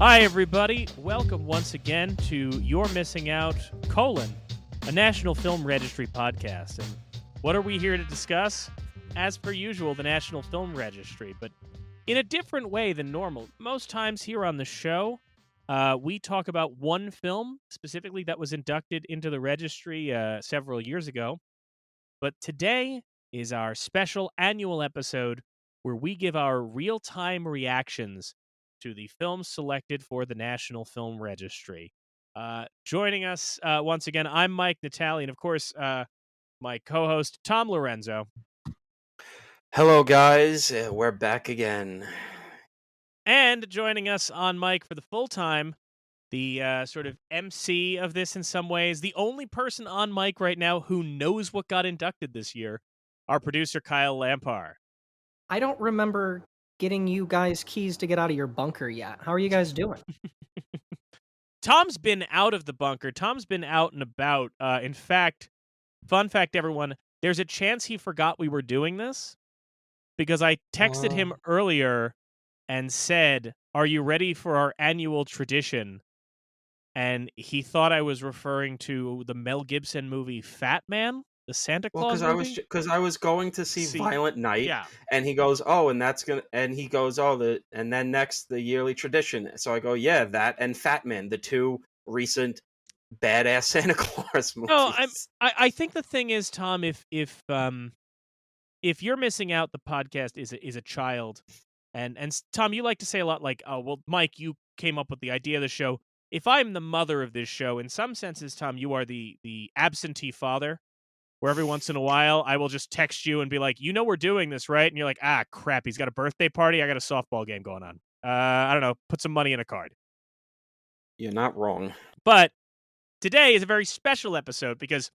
Hi, everybody. Welcome once again to You're Missing Out, a National Film Registry podcast. And what are we here to discuss? As per usual, the National Film Registry, but in a different way than normal. Most times here on the show, we talk about one film specifically that was inducted into the registry several years ago. But today is our special annual episode where we give our real-time reactions to the films selected for the National Film Registry. Joining us once again, I'm Mike Natale, and of course, my co-host, Tom Lorenzo. Hello, guys. We're back again. And joining us on mic for the full time, the sort of MC of this in some ways, the only person on mic right now who knows what got inducted this year, our producer, Kyle Lampar. I don't remember getting you guys keys to get out of your bunker yet. How are you guys doing? Tom's been out of the bunker. Tom's been out and about. In fact, fun fact, everyone, there's a chance he forgot we were doing this because I texted him earlier and said, "Are you ready for our annual tradition?" And he thought I was referring to the Mel Gibson movie Fat Man, the Santa Claus movie. Because I was going to see Violent Night, yeah. And he goes, and then next the yearly tradition. So I go, yeah, that and Fat Man, the two recent badass Santa Claus movies. No, I think the thing is, Tom, if you're missing out, the podcast is a child, and Tom, you like to say a lot like, oh well, Mike, you came up with the idea of the show. If I'm the mother of this show, in some senses, Tom, you are the absentee father, where every once in a while I will just text you and be like, you know we're doing this, right? And you're like, ah, crap, he's got a birthday party, I got a softball game going on. I don't know, put some money in a card. You're not wrong. But today is a very special episode because,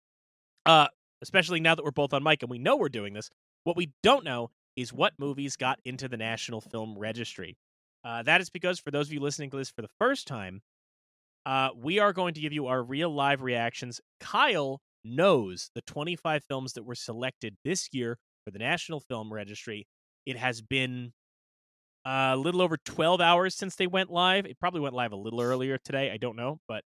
especially now that we're both on mic and we know we're doing this, what we don't know is what movies got into the National Film Registry. That is because, for those of you listening to this for the first time, we are going to give you our real live reactions. Kyle knows the 25 films that were selected this year for the National Film Registry. It has been a little over 12 hours since they went live. It probably went live a little earlier today. I don't know, but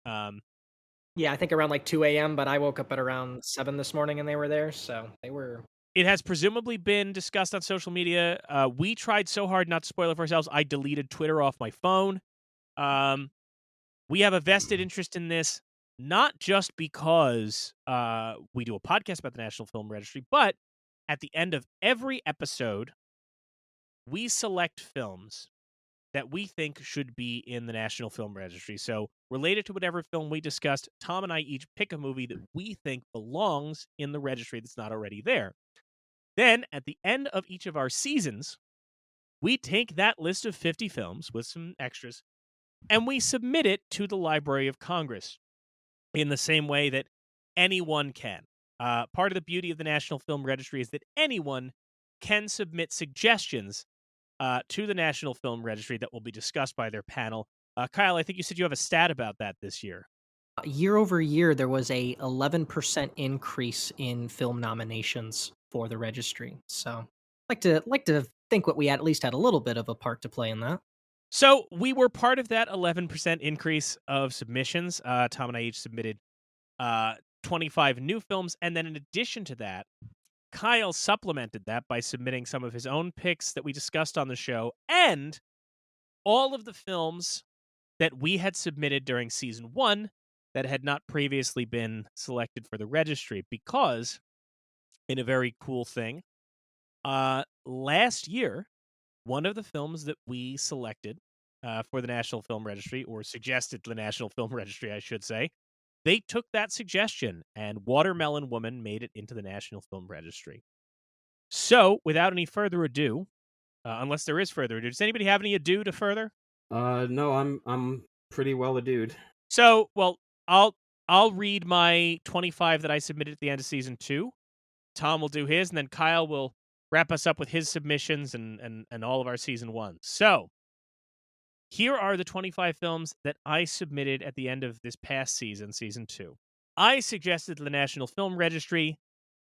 yeah, I think around like 2 a.m., but I woke up at around 7 this morning and they were there, so they were... It has presumably been discussed on social media. We tried so hard not to spoil it for ourselves, I deleted Twitter off my phone. We have a vested interest in this, not just because we do a podcast about the National Film Registry, but at the end of every episode, we select films that we think should be in the National Film Registry. So, related to whatever film we discussed, Tom and I each pick a movie that we think belongs in the registry that's not already there. Then, at the end of each of our seasons, we take that list of 50 films with some extras, and we submit it to the Library of Congress in the same way that anyone can. Part of the beauty of the National Film Registry is that anyone can submit suggestions to the National Film Registry that will be discussed by their panel. Kyle, I think you said you have a stat about that this year. Year over year, there was a 11% increase in film nominations for the registry. So, like to think what we at least had a little bit of a part to play in that. So we were part of that 11% increase of submissions. Tom and I each submitted 25 new films, and then in addition to that, Kyle supplemented that by submitting some of his own picks that we discussed on the show, and all of the films that we had submitted during season 1 that had not previously been selected for the registry, because, in a very cool thing, last year, one of the films that we selected for the National Film Registry, or suggested to the National Film Registry, I should say, they took that suggestion, and Watermelon Woman made it into the National Film Registry. So, without any further ado, unless there is further ado, does anybody have any ado to further? No, I'm pretty well a dude. So, well, I'll read my 25 that I submitted at the end of season 2. Tom will do his, and then Kyle will wrap us up with his submissions and all of our season 1. So, here are the 25 films that I submitted at the end of this past season, season 2. I suggested to the National Film Registry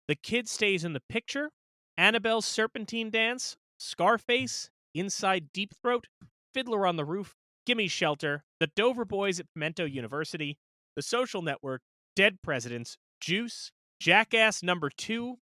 The Kid Stays in the Picture, Annabelle's Serpentine Dance, Scarface, Inside Deep Throat, Fiddler on the Roof, Gimme Shelter, The Dover Boys at Pimento University, The Social Network, Dead Presidents, Juice, Jackass Number 2,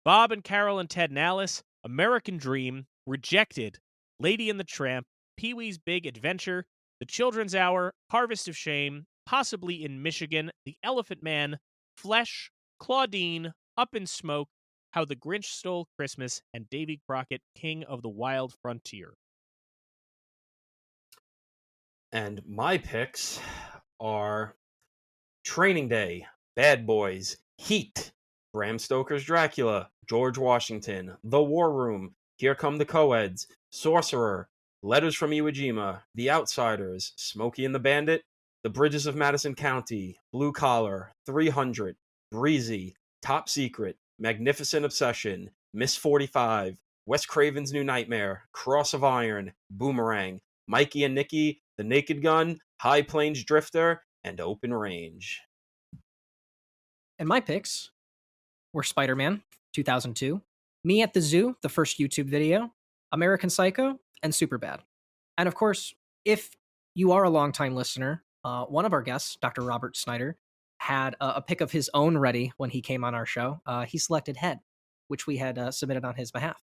Bob and Carol and Ted and Alice, American Dream, Rejected, Lady and the Tramp, Pee-wee's Big Adventure, The Children's Hour, Harvest of Shame, Possibly in Michigan, The Elephant Man, Flesh, Claudine, Up in Smoke, How the Grinch Stole Christmas, and Davy Crockett, King of the Wild Frontier. And my picks are Training Day, Bad Boys, Heat, Bram Stoker's Dracula, George Washington, The War Room, Here Come the Coeds, Sorcerer, Letters from Iwo Jima, The Outsiders, Smokey and the Bandit, The Bridges of Madison County, Blue Collar, 300, Breezy, Top Secret, Magnificent Obsession, Miss 45, Wes Craven's New Nightmare, Cross of Iron, Boomerang, Mikey and Nicky, The Naked Gun, High Plains Drifter, and Open Range. And my picks were Spider-Man 2002, Me at the Zoo, the first YouTube video, American Psycho, and Superbad. And of course, if you are a longtime listener, one of our guests, Dr. Robert Snyder, had a pick of his own ready when he came on our show. He selected Head, which we had submitted on his behalf.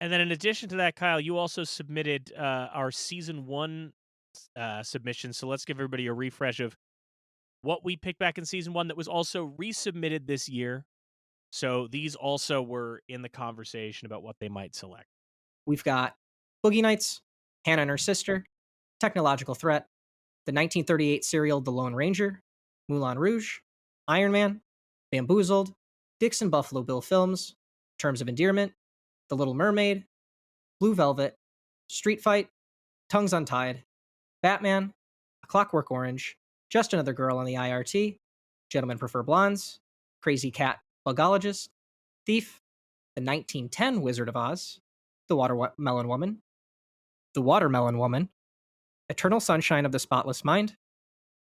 And then in addition to that, Kyle, you also submitted our season 1 submission. So let's give everybody a refresh of what we picked back in season 1 that was also resubmitted this year. So these also were in the conversation about what they might select. We've got Boogie Nights, Hannah and Her Sister, Technological Threat, the 1938 serial The Lone Ranger, Moulin Rouge, Iron Man, Bamboozled, Dixon Buffalo Bill Films, Terms of Endearment, The Little Mermaid, Blue Velvet, Street Fight, Tongues Untied, Batman, A Clockwork Orange, Just Another Girl on the IRT, Gentlemen Prefer Blondes, Crazy Cat, Bugologist, Thief, the 1910 Wizard of Oz, The Watermelon Woman, Eternal Sunshine of the Spotless Mind,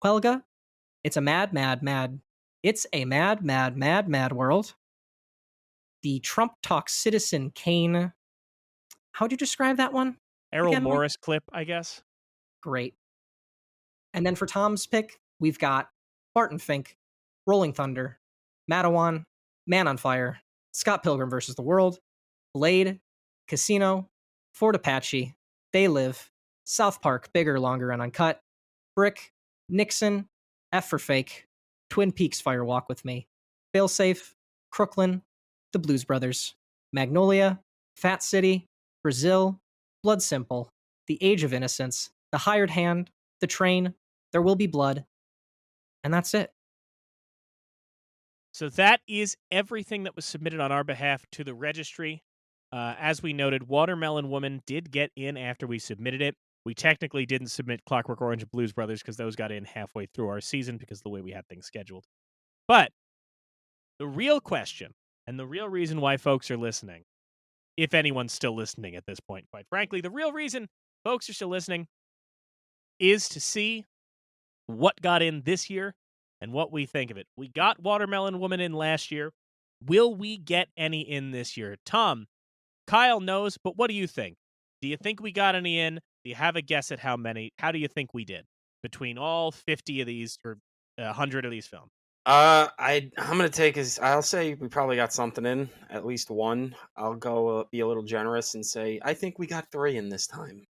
Helga, It's a Mad, Mad, Mad World, the Trump Talk Citizen Kane. How'd you describe that one? Errol Again, Morris clip, I guess. Great. And then for Tom's pick, we've got Barton Fink, Rolling Thunder, Madawan, Man on Fire, Scott Pilgrim vs. the World, Blade, Casino, Fort Apache, They Live, South Park, Bigger, Longer, and Uncut, Brick, Nixon, F for Fake, Twin Peaks Fire Walk with Me, Failsafe, Crooklyn, The Blues Brothers, Magnolia, Fat City, Brazil, Blood Simple, The Age of Innocence, The Hired Hand, The Train, There Will Be Blood, and that's it. So that is everything that was submitted on our behalf to the registry. As we noted, Watermelon Woman did get in after we submitted it. We technically didn't submit Clockwork Orange and Blues Brothers because those got in halfway through our season because of the way we had things scheduled. But the real question and the real reason why folks are listening, if anyone's still listening at this point, quite frankly, the real reason folks are still listening is to see what got in this year and what we think of it. We got Watermelon Woman in last year. Will we get any in this year? Tom, Kyle knows, but what do you think? Do you think we got any in? Do you have a guess at how many? How do you think we did between all 50 of these or 100 of these films? I'm gonna take I'll say we probably got something in, at least one. I'll go be a little generous and say I think we got 3 in this time.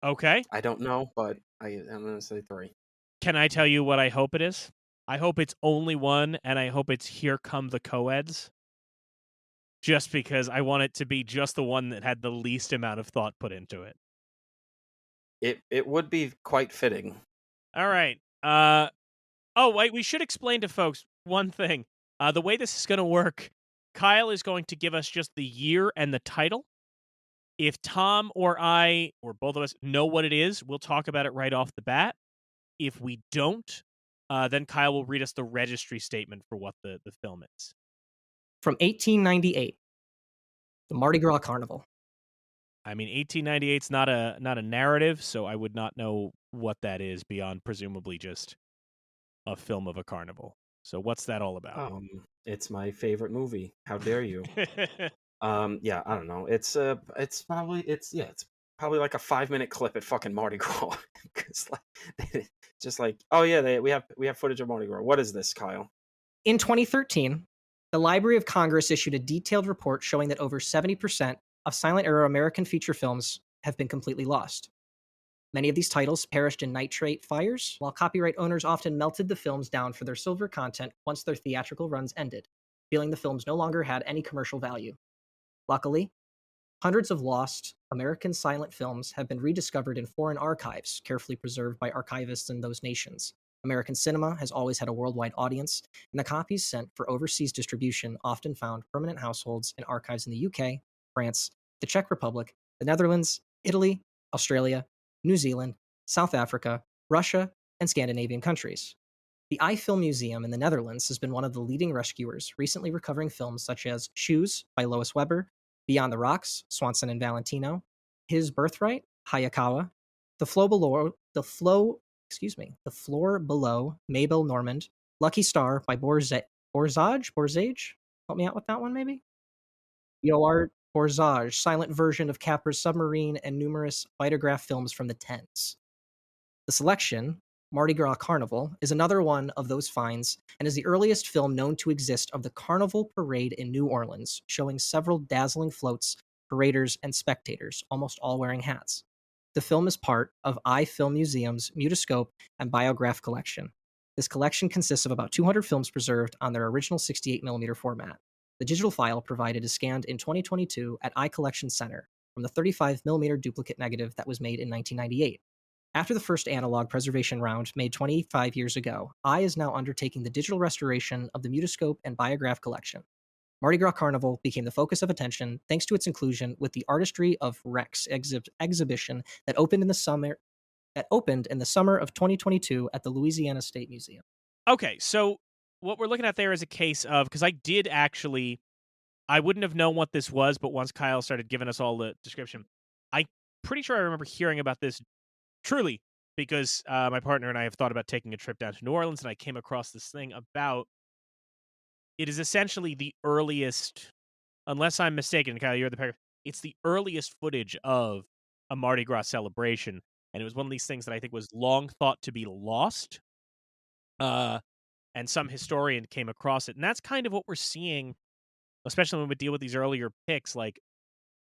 Okay. I don't know, but I'm gonna say 3. Can I tell you what I hope it is? I hope it's only one, and I hope it's Here Come the Coeds. Just because I want it to be just the one that had the least amount of thought put into it. It would be quite fitting. All right. Oh, wait, we should explain to folks one thing. The way this is going to work, Kyle is going to give us just the year and the title. If Tom or I, or both of us, know what it is, we'll talk about it right off the bat. If we don't, then Kyle will read us the registry statement for what the film is. From 1898, the Mardi Gras Carnival. I mean, 1898's not a narrative, so I would not know what that is beyond presumably just a film of a carnival. So what's that all about? It's my favorite movie. How dare you? Yeah, I don't know. It's probably like a 5-minute clip at fucking Mardi Gras. 'Cause, like, just like, oh yeah, we have footage of Mardi Gras. What is this, Kyle? In 2013, the Library of Congress issued a detailed report showing that over 70% of silent era American feature films have been completely lost. Many of these titles perished in nitrate fires, while copyright owners often melted the films down for their silver content once their theatrical runs ended, feeling the films no longer had any commercial value. Luckily, hundreds of lost American silent films have been rediscovered in foreign archives, carefully preserved by archivists in those nations. American cinema has always had a worldwide audience, and the copies sent for overseas distribution often found permanent households in archives in the UK, France, the Czech Republic, the Netherlands, Italy, Australia, New Zealand, South Africa, Russia, and Scandinavian countries. The iFilm Museum in the Netherlands has been one of the leading rescuers, recently recovering films such as Shoes by Lois Weber, Beyond the Rocks, Swanson and Valentino, His Birthright, Hayakawa, The Floor Below, Mabel Normand, Lucky Star by Borzage. Help me out with that one, maybe? Yoard Borzage, silent version of Capra's Submarine, and numerous Vitagraph films from the tens. The selection, Mardi Gras Carnival, is another one of those finds and is the earliest film known to exist of the Carnival Parade in New Orleans, showing several dazzling floats, paraders, and spectators, almost all wearing hats. The film is part of iFilm Museum's Mutoscope and Biograph collection. This collection consists of about 200 films preserved on their original 68mm format. The digital file provided is scanned in 2022 at iCollection Center from the 35mm duplicate negative that was made in 1998. After the first analog preservation round made 25 years ago, I is now undertaking the digital restoration of the Mutoscope and Biograph collection. Mardi Gras Carnival became the focus of attention thanks to its inclusion with the Artistry of Rex exhibition that opened in the summer of 2022 at the Louisiana State Museum. Okay, so what we're looking at there is a case of, because I wouldn't have known what this was, but once Kyle started giving us all the description, I'm pretty sure I remember hearing about this truly because my partner and I have thought about taking a trip down to New Orleans, and I came across this thing about it is essentially the earliest, unless I'm mistaken, Kyle, you're the paragraph, it's the earliest footage of a Mardi Gras celebration, and it was one of these things that I think was long thought to be lost, and some historian came across it, and that's kind of what we're seeing, especially when we deal with these earlier picks. Like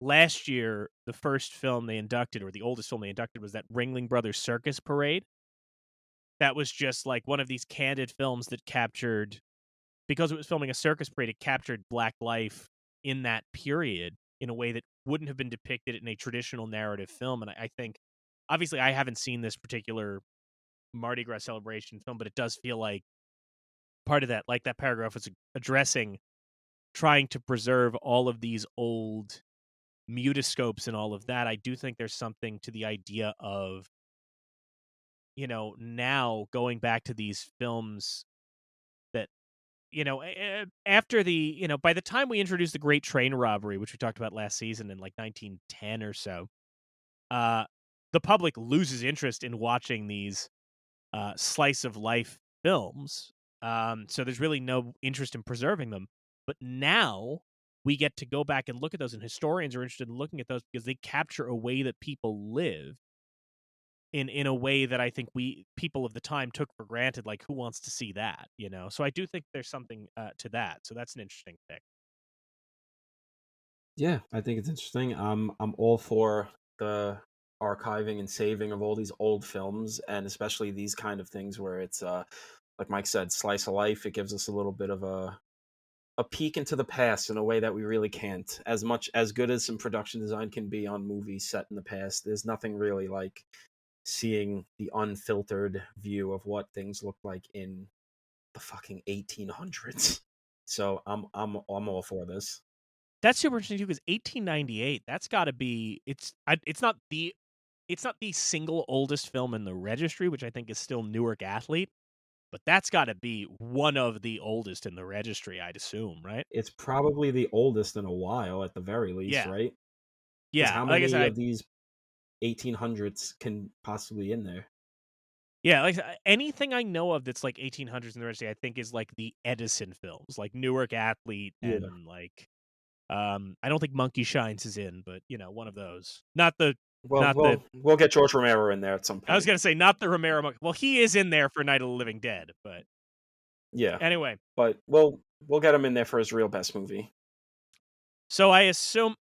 last year, the first film they inducted, or the oldest film they inducted, was that Ringling Brothers Circus Parade. That was just like one of these candid films that captured, because it was filming a circus parade, it captured Black life in that period in a way that wouldn't have been depicted in a traditional narrative film. And I think, obviously, I haven't seen this particular Mardi Gras celebration film, but it does feel like part of that, like that paragraph was addressing trying to preserve all of these old mutoscopes and all of that. I do think there's something to the idea of, now going back to these films that, after the, by the time we introduced the Great Train Robbery, which we talked about last season in like 1910 or so, the public loses interest in watching these slice of life films. So there's really no interest in preserving them. But now we get to go back and look at those, and historians are interested in looking at those because they capture a way that people live in a way that I think people of the time took for granted. Like, who wants to see that? So I do think there's something to that. So that's an interesting pick. Yeah, I think it's interesting. I'm all for the archiving and saving of all these old films, and especially these kind of things where it's like Mike said, slice of life. It gives us a little bit of a peek into the past in a way that we really can't. As much as good as some production design can be on movies set in the past, there's nothing really like seeing the unfiltered view of what things look like in the fucking 1800s. So I'm all for this. That's super interesting too, because 1898, that's got to be it's not the single oldest film in the registry, which I think is still Newark Athlete, but that's got to be one of the oldest in the registry, I'd assume, right? It's probably the oldest in a while, at the very least, Yeah. right? Yeah, How like I many said, of these 1800s can possibly in there? yeah, like anything I know of that's like 1800s in the registry, I think is like the Edison films, like Newark Athlete, Yeah. and like I don't think Monkey Shines is in, but one of those. Not the Well, Not the. we'll get George Romero in there at some point. I was gonna say not the Romero. Well, he is in there for Night of the Living Dead, but Yeah, anyway. but we'll get him in there for his real best movie. So I assume,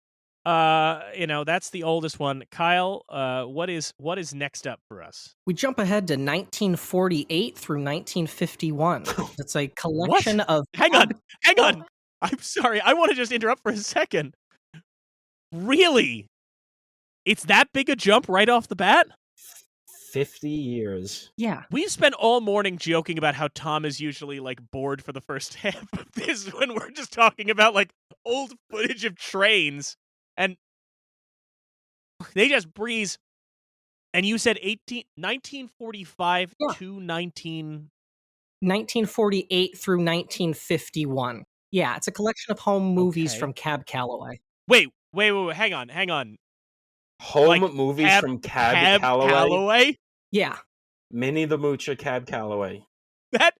that's the oldest one. Kyle, what is next up for us? We jump ahead to 1948 through 1951. It's a collection of. Hang on. I'm sorry. I want to just interrupt for a second. Really? It's that big a jump right off the bat? 50 years. Yeah. We've spent all morning joking about how Tom is usually like bored for the first half of this when we're just talking about like old footage of trains, and they just breeze. And you said 1945 to 1948 through 1951. Yeah, it's a collection of home movies Okay. from Cab Calloway. Wait, hang on. Home movies from Cab Calloway? Yeah. Minnie the Moocher, Cab Calloway. That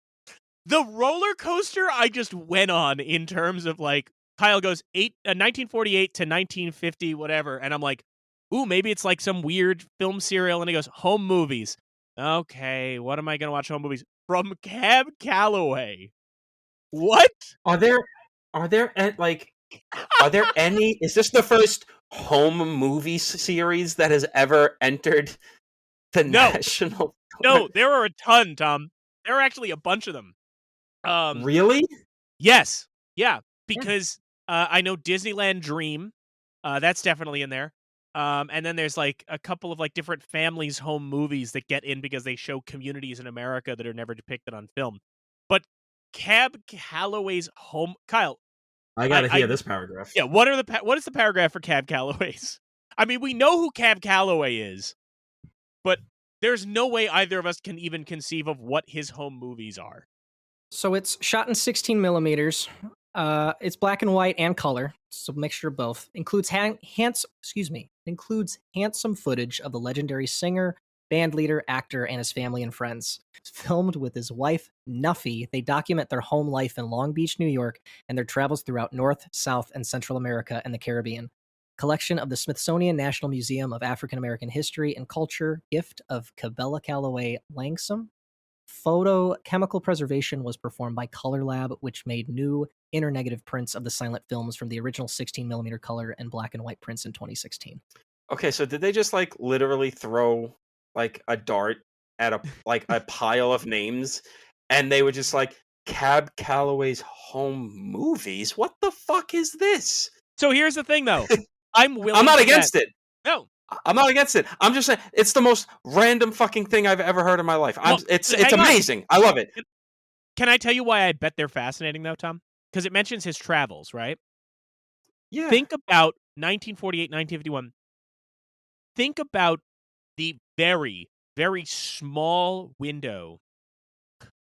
the roller coaster I just went on in terms of like Kyle goes 1948 to 1950 whatever, and I'm like, ooh, maybe it's like some weird film serial, and he goes home movies. Okay, what am I gonna watch home movies from Cab Calloway? What? Are there any? Is this the first home movie series that has ever entered the national? No, there are a ton, Tom. There are actually a bunch of them. Really? Yes. Yeah, because I know Disneyland Dream. That's definitely in there. And then there's like a couple of like different families' home movies that get in because they show communities in America that are never depicted on film. But Cab Calloway's home, Kyle. I gotta hear this paragraph. Yeah, what is the paragraph for Cab Calloway's? I mean, we know who Cab Calloway is, but there's no way either of us can even conceive of what his home movies are. So it's shot in 16 millimeters. It's black and white and color, so a mixture of both. Includes handsome footage of the legendary singer, band leader, actor, and his family and friends. It's filmed with his wife, Nuffy. They document their home life in Long Beach, New York, and their travels throughout North, South, and Central America and the Caribbean. Collection of the Smithsonian National Museum of African American History and Culture, gift of Cabela Calloway Langsam. Photochemical preservation was performed by Color Lab, which made new internegative prints of the silent films from the original 16mm color and black and white prints in 2016. Okay, so did they just like literally throw like a dart at a pile of names, and they were just like Cab Calloway's home movies? What the fuck is this? So here's the thing, though. I'm not against it. No. I'm not against it. I'm just saying it's the most random fucking thing I've ever heard in my life. It's amazing. I love it. Can I tell you why I bet they're fascinating, though, Tom? Because it mentions his travels, right? Yeah. Think about 1948, 1951. Think about the very, very small window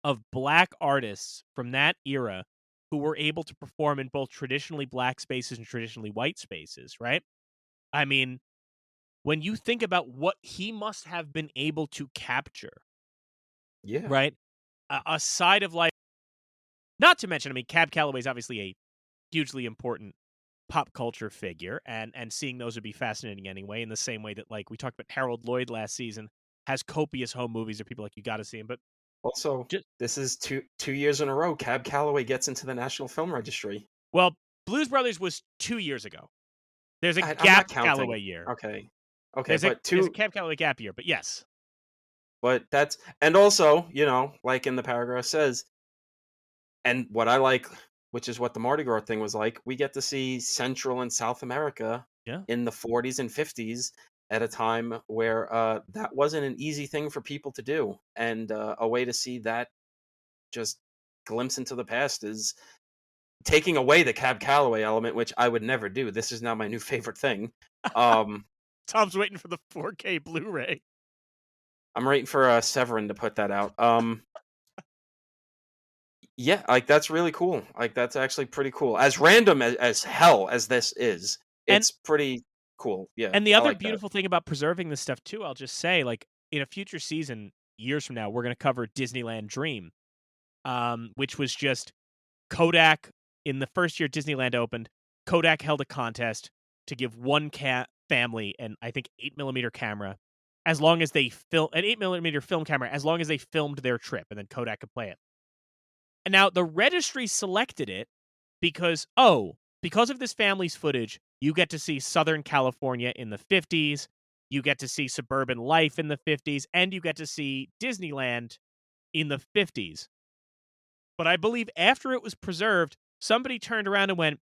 of black artists from that era who were able to perform in both traditionally black spaces and traditionally white spaces, right? I mean, when you think about what he must have been able to capture, yeah, right? A side of life, not to mention, I mean, Cab Calloway is obviously a hugely important pop culture figure, and seeing those would be fascinating anyway, in the same way that, like, we talked about Harold Lloyd last season, has copious home movies that people like, you got to see him. But also, this is two years in a row Cab Calloway gets into the National Film Registry. Well, Blues Brothers was 2 years ago. There's a gap Calloway year. Okay, there's a Cab Calloway gap year, but yes. But that's, and also, like in the paragraph says, and what I like, which is what the Mardi Gras thing was like, we get to see Central and South America in the 40s and 50s at a time where that wasn't an easy thing for people to do. And a way to see that just glimpse into the past is taking away the Cab Calloway element, which I would never do. This is now my new favorite thing. Tom's waiting for the 4K Blu-ray. I'm waiting for Severin to put that out. Yeah, like that's really cool. Like that's actually pretty cool. As random as hell as this is, it's pretty cool. Yeah. And the other beautiful thing about preserving this stuff too, I'll just say, like, in a future season, years from now, we're going to cover Disneyland Dream, which was just Kodak. In the first year Disneyland opened, Kodak held a contest to give one family and I think 8mm camera, as long as they film an 8mm film camera, as long as they filmed their trip, and then Kodak could play it. And now the registry selected it because because of this family's footage, you get to see Southern California in the 50s, you get to see suburban life in the 50s, and you get to see Disneyland in the 50s. But I believe after it was preserved, somebody turned around and went,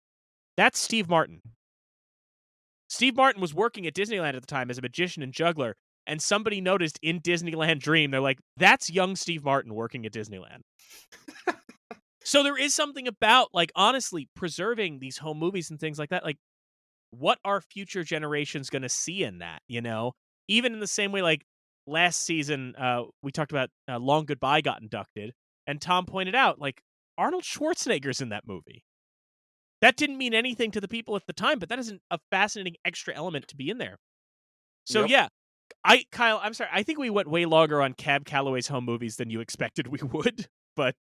"That's Steve Martin." Steve Martin was working at Disneyland at the time as a magician and juggler, and somebody noticed in Disneyland Dream, they're like, "That's young Steve Martin working at Disneyland." So there is something about, like, honestly, preserving these home movies and things like that. Like, what are future generations going to see in that, you know? Even in the same way, like, last season, we talked about Long Goodbye got inducted, and Tom pointed out, like, Arnold Schwarzenegger's in that movie. That didn't mean anything to the people at the time, but that is a fascinating extra element to be in there. So, Yep. yeah, Kyle, I'm sorry. I think we went way longer on Cab Calloway's home movies than you expected we would, but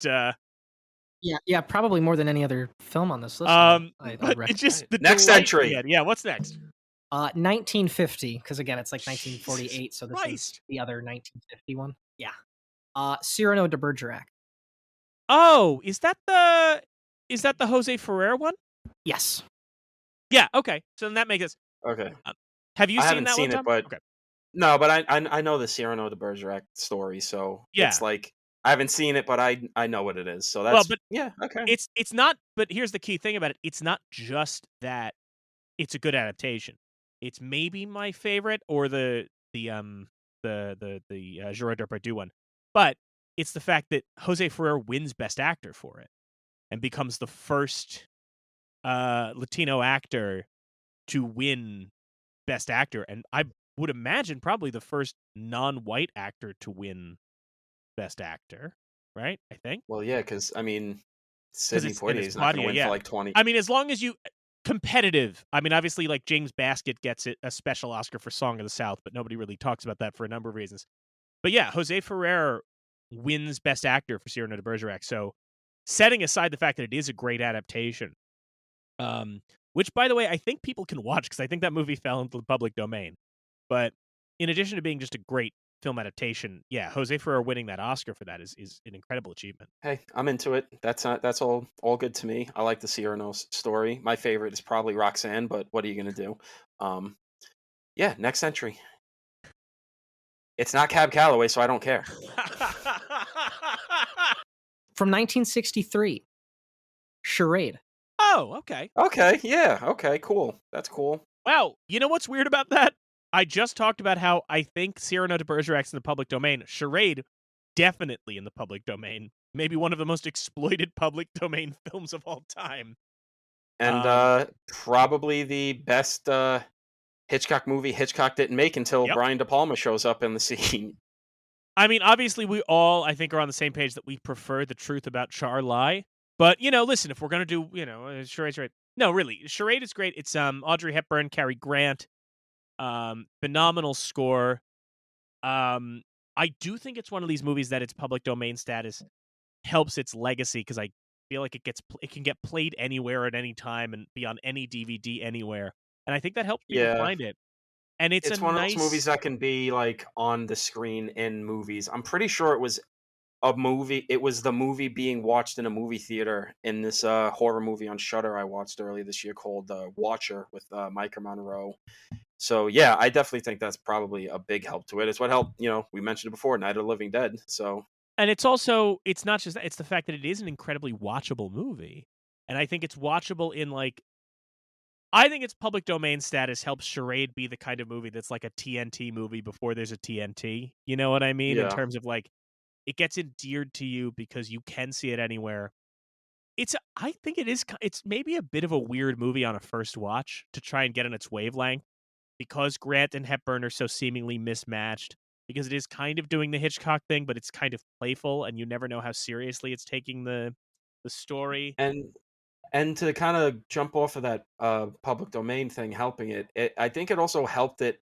Yeah, probably more than any other film on this list. I'd but reckon. it's just the Next delight entry. we had. Yeah, what's next? 1950, because again, it's like 1948, Jesus so this is Christ. the other 1950 one. Yeah. Cyrano de Bergerac. Oh, is that the Jose Ferrer one? Yes. Yeah, okay. So then that makes sense. Okay. Have you I seen haven't that seen one, it, Tom? but Okay. no, but I know the Cyrano de Bergerac story, so Yeah. it's like I haven't seen it, but I know what it is. So Well, that's but yeah, okay. it's not, but here's the key thing about it. It's not just that it's a good adaptation. It's maybe my favorite, or the Gerard Depardieu one. But it's the fact that Jose Ferrer wins Best Actor for it and becomes the first Latino actor to win Best Actor, and I would imagine probably the first non-white actor to win Best Actor, right? I think. Well, yeah, because I mean, Because Sidney it's Poitier is not going Claudia, to win yeah. for like 20. I mean, as long as you competitive. I mean, obviously, like James Baskett gets a special Oscar for Song of the South, but nobody really talks about that for a number of reasons. But yeah, Jose Ferrer wins Best Actor for Cyrano de Bergerac. So, setting aside the fact that it is a great adaptation, which, by the way, I think people can watch because I think that movie fell into the public domain. But in addition to being just a great film adaptation, yeah, Jose Ferrer winning that Oscar for that is an incredible achievement. Hey, I'm into it. That's all good to me. I like the Cyrano story. My favorite is probably Roxanne, but what are you gonna do? Yeah, next entry. It's not Cab Calloway, so I don't care. From 1963, Charade. Oh, okay. Okay, yeah, okay, cool. That's cool. Wow, you know what's weird about that? I just talked about how I think Cyrano de Bergerac's in the public domain. Charade, definitely in the public domain. Maybe one of the most exploited public domain films of all time. And probably the best Hitchcock movie Hitchcock didn't make until Yep. Brian De Palma shows up in the scene. I mean, obviously, we all, I think, are on the same page that we prefer the truth about Charlie. But, listen, if we're going to do, Charade. No, really, Charade is great. It's Audrey Hepburn, Cary Grant. Phenomenal score. I do think it's one of these movies that its public domain status helps its legacy, because I feel like it can get played anywhere at any time and be on any DVD anywhere. And I think that helps people Yeah. find it. And it's It's one of those movies that can be like on the screen in movies. I'm pretty sure it was a movie. It was the movie being watched in a movie theater in this horror movie on Shudder I watched earlier this year called Watcher with Micah Monroe. So yeah, I definitely think that's probably a big help to it. It's what helped, we mentioned it before, Night of the Living Dead. So And it's also, it's not just that, it's the fact that it is an incredibly watchable movie. And I think it's watchable in I think its public domain status helps Charade be the kind of movie that's like a TNT movie before there's a TNT. You know what I mean? In Yeah. terms of it gets endeared to you because you can see it anywhere. I think it's maybe a bit of a weird movie on a first watch to try and get on its wavelength, because Grant and Hepburn are so seemingly mismatched, because it is kind of doing the Hitchcock thing, but it's kind of playful, and you never know how seriously it's taking the story. And to kind of jump off of that public domain thing, helping it, I think it also helped it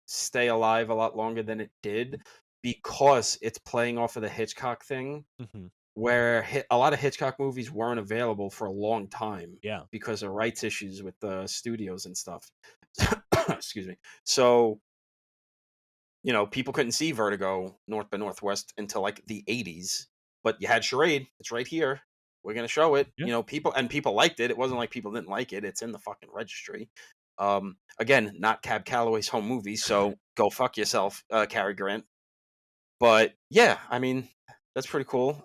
stay alive a lot longer than it did, because it's playing off of the Hitchcock thing, Mm-hmm. where a lot of Hitchcock movies weren't available for a long time. Yeah. Because of rights issues with the studios and stuff. Excuse me. So, people couldn't see Vertigo North by Northwest until like the 80s. But you had Charade. It's right here. We're going to show it. Yeah. People liked it. It wasn't like people didn't like it. It's in the fucking registry. Again, not Cab Calloway's home movie, so go fuck yourself, Cary Grant. But yeah, I mean, that's pretty cool.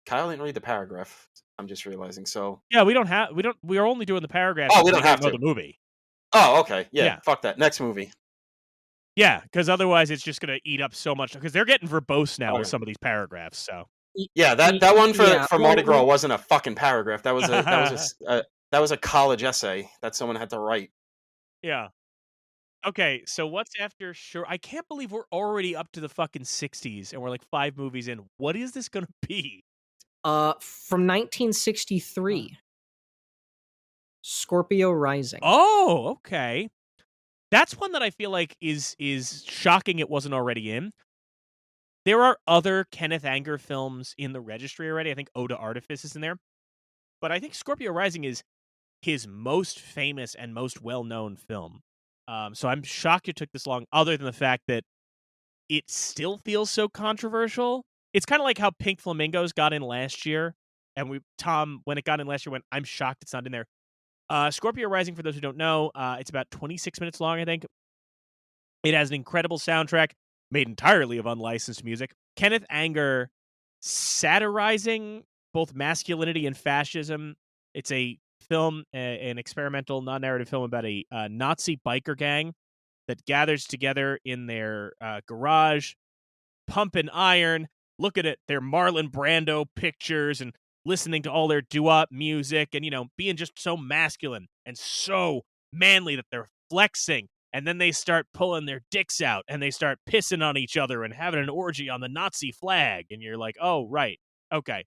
Kyle didn't read the paragraph. I'm just realizing. So yeah, we're only doing the paragraph. Oh, we don't have know to. the movie. Oh, okay. Yeah, Yeah. Fuck that. Next movie. Yeah, because otherwise it's just going to eat up so much. Because they're getting verbose now with Okay. some of these paragraphs. So Yeah, that one for Mardi Gras well, wasn't a fucking paragraph. That was a college essay that someone had to write. yeah. Okay, so what's after sure? I can't believe we're already up to the fucking 60s and we're like 5 movies in. What is this going to be? From 1963, Scorpio Rising. Oh, okay. That's one that I feel like is shocking it wasn't already in. There are other Kenneth Anger films in the registry already. I think Ode to Artifice is in there. But I think Scorpio Rising is his most famous and most well-known film. So I'm shocked it took this long, other than the fact that it still feels so controversial. It's kind of like how Pink Flamingos got in last year. And Tom, when it got in last year, went, I'm shocked it's not in there. Scorpio Rising, for those who don't know, it's about 26 minutes long, I think. It has an incredible soundtrack made entirely of unlicensed music. Kenneth Anger satirizing both masculinity and fascism. It's a film, an experimental, non-narrative film about a Nazi biker gang that gathers together in their garage, pump and iron, looking at their Marlon Brando pictures and listening to all their doo-wop music and, being just so masculine and so manly that they're flexing. And then they start pulling their dicks out and they start pissing on each other and having an orgy on the Nazi flag. And you're like, oh, right. Okay.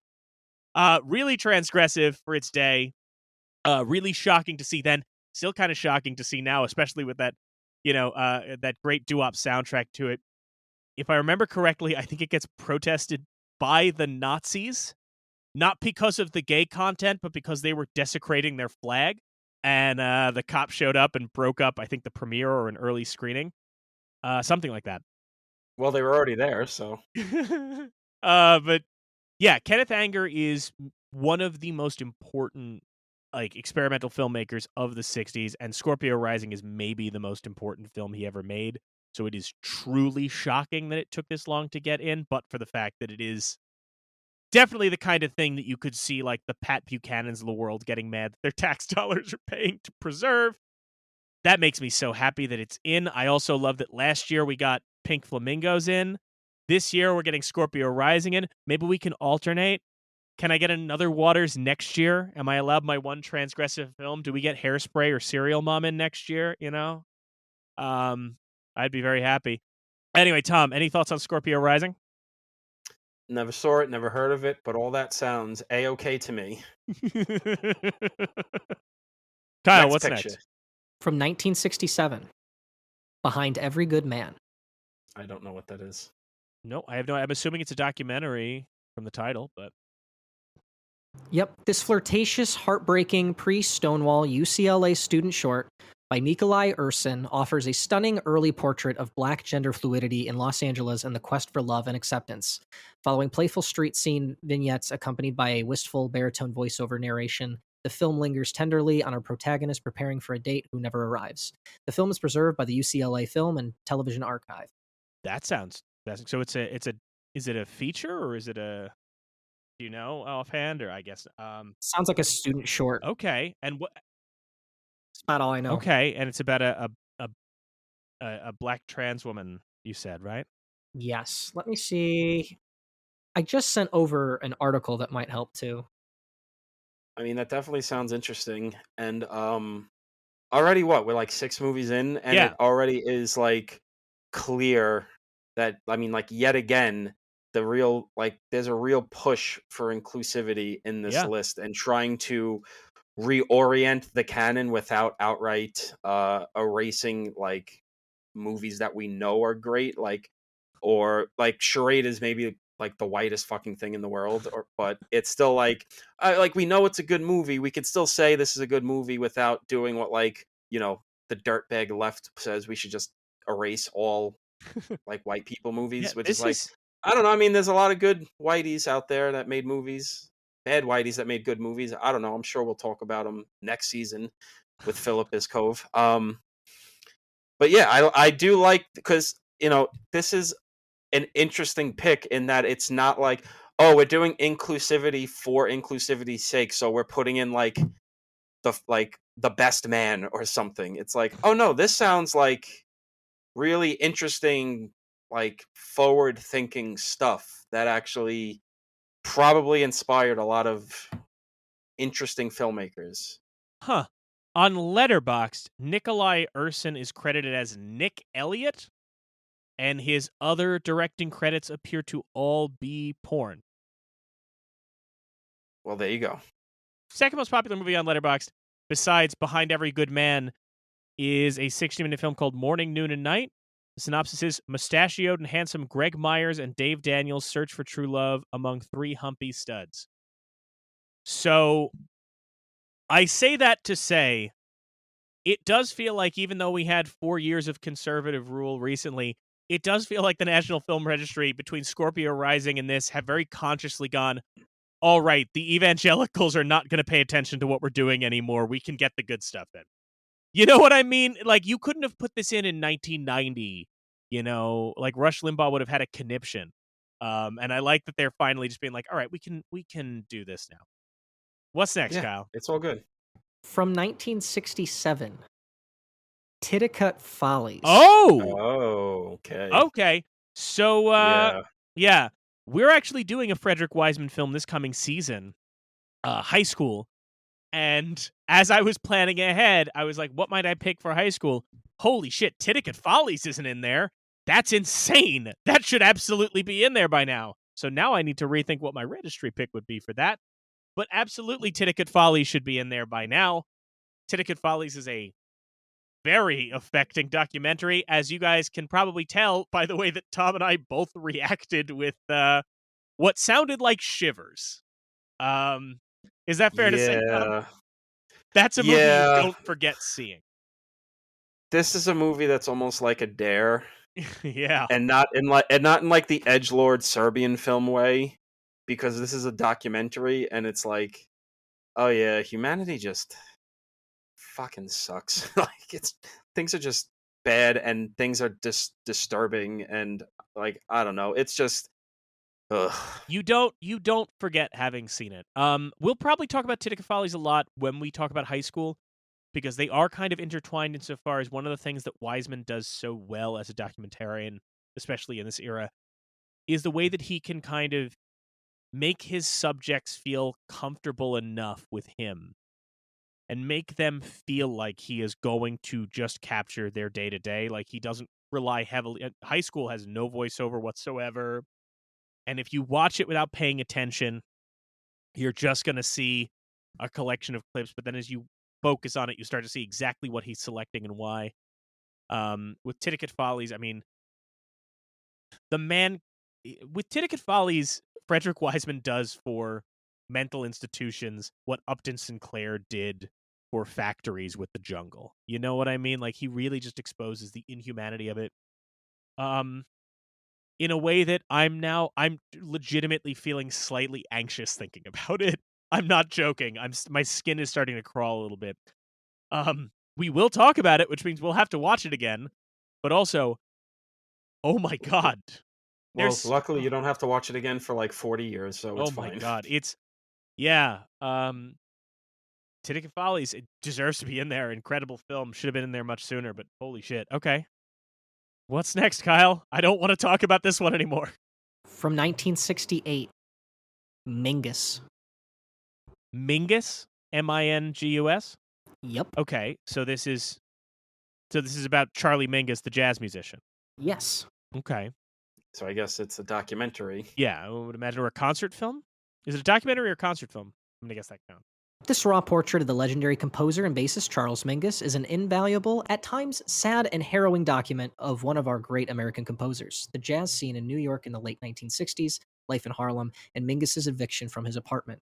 Really transgressive for its day. Really shocking to see then. Still kind of shocking to see now, especially with that, that great doo-wop soundtrack to it. If I remember correctly, I think it gets protested by the Nazis, not because of the gay content, but because they were desecrating their flag. And the cops showed up and broke up, I think, the premiere or an early screening. Something like that. Well, they were already there, so. But yeah, Kenneth Anger is one of the most important experimental filmmakers of the 60s, and Scorpio Rising is maybe the most important film he ever made. So it is truly shocking that it took this long to get in, but for the fact that it is definitely the kind of thing that you could see like the Pat Buchanans of the world getting mad that their tax dollars are paying to preserve. That makes me so happy that it's in. I also love that last year we got Pink Flamingos in. This year we're getting Scorpio Rising in. Maybe we can alternate. Can I get another Waters next year? Am I allowed my one transgressive film? Do we get Hairspray or Serial Mom in next year? I'd be very happy. Anyway, Tom, any thoughts on Scorpio Rising? Never saw it, never heard of it, but all that sounds A-okay to me. Kyle, what's next? From 1967, Behind Every Good Man. I don't know what that is. No, I have no. I'm assuming it's a documentary from the title, but. Yep, this flirtatious, heartbreaking pre-Stonewall UCLA student short by Nikolai Ursin offers a stunning early portrait of Black gender fluidity in Los Angeles and the quest for love and acceptance. Following playful street scene vignettes accompanied by a wistful baritone voiceover narration, the film lingers tenderly on our protagonist preparing for a date who never arrives. The film is preserved by the UCLA Film and Television Archive. That sounds fascinating. So is it a feature or is it a? Do you know offhand, or I guess sounds like a student short. Okay, and what? That's about all I know. Okay, and it's about a Black trans woman. You said, right? Yes. Let me see. I just sent over an article that might help too. I mean, that definitely sounds interesting. And already we're like 6 movies in, and Yeah. it already is like clear that yet again there's a real push for inclusivity in this list and trying to reorient the canon without outright erasing like movies that we know are great, or Charade is maybe like the whitest fucking thing in the world, but it's still like we know it's a good movie. We could still say this is a good movie without doing what like the dirtbag left says we should just erase all like white people Yeah, movies, which is this like is I don't know. I mean, there's a lot of good whiteys out there that made movies, bad whiteys that made good movies. I don't know. I'm sure we'll talk about them next season with Philip Iscove. But yeah, I do like because this is an interesting pick in that it's not like, oh, we're doing inclusivity for inclusivity's sake, so we're putting in like the best man or something. It's like, oh no, this sounds like really interesting, like forward thinking stuff that actually probably inspired a lot of interesting filmmakers. Huh. On Letterboxd, Nikolai Ursin is credited as Nick Elliott, and his other directing credits appear to all be porn. Well, there you go. Second most popular movie on Letterboxd, besides Behind Every Good Man, is a 60-minute film called Morning, Noon, and Night. The synopsis is mustachioed and handsome Greg Myers and Dave Daniels search for true love among three humpy studs. So, I say that to say, it does feel like even though we had 4 years of conservative rule recently, it does feel like the National Film Registry, between Scorpio Rising and this, have very consciously gone, all right, the evangelicals are not going to pay attention to what we're doing anymore. We can get the good stuff in. You know what I mean? Like, you couldn't have put this in 1990, like Rush Limbaugh would have had a conniption. And I like that they're finally just being like, all right, we can do this now. What's next, Yeah, Kyle? it's all good. From 1967, Titicut Follies. Oh, okay. Okay. So, yeah, we're actually doing a Frederick Wiseman film this coming season, high school. And as I was planning ahead, I was like, what might I pick for high school? Holy shit, Titicut Follies isn't in there. That's insane. That should absolutely be in there by now. So now I need to rethink what my registry pick would be for that. But absolutely, Titicut Follies should be in there by now. Titicut Follies is a very affecting documentary, as you guys can probably tell by the way that Tom and I both reacted with what sounded like shivers. Is that fair to say, Tom? That's a movie you don't forget seeing. This is a movie that's almost like a dare. Yeah. And not in like the edgelord Serbian film way, because this is a documentary and it's like, oh yeah, humanity just fucking sucks. Like things are just bad and things are disturbing and like I don't know. It's just ugh. You don't forget having seen it. We'll probably talk about Titicut Follies a lot when we talk about high school, because they are kind of intertwined insofar as one of the things that Wiseman does so well as a documentarian, especially in this era, is the way that he can kind of make his subjects feel comfortable enough with him and make them feel like he is going to just capture their day-to-day. Like, he doesn't rely heavily. High school has no voiceover whatsoever. And if you watch it without paying attention, you're just going to see a collection of clips. But then as you focus on it, you start to see exactly what he's selecting and why. With Titicut Follies, I mean, with Titicut Follies, Frederick Wiseman does for mental institutions what Upton Sinclair did for factories with The Jungle. You know what I mean? Like, he really just exposes the inhumanity of it. In a way that I'm legitimately feeling slightly anxious thinking about it. I'm not joking. My skin is starting to crawl a little bit. We will talk about it, which means we'll have to watch it again. But also, oh my god. Well, luckily you don't have to watch it again for like 40 years, so it's fine. Oh my god. Titicut Follies, it deserves to be in there. Incredible film. Should have been in there much sooner, but holy shit. Okay. What's next, Kyle? I don't want to talk about this one anymore. From 1968, Mingus. Mingus? Mingus? Yep. Okay, so this is about Charlie Mingus, the jazz musician. Yes. Okay. So I guess it's a documentary. Yeah, I would imagine, or a concert film? Is it a documentary or a concert film? I'm gonna guess that counts. This raw portrait of the legendary composer and bassist Charles Mingus is an invaluable, at times sad and harrowing document of one of our great American composers. The jazz scene in New York in the late 1960s life in Harlem, and Mingus's eviction from his apartment.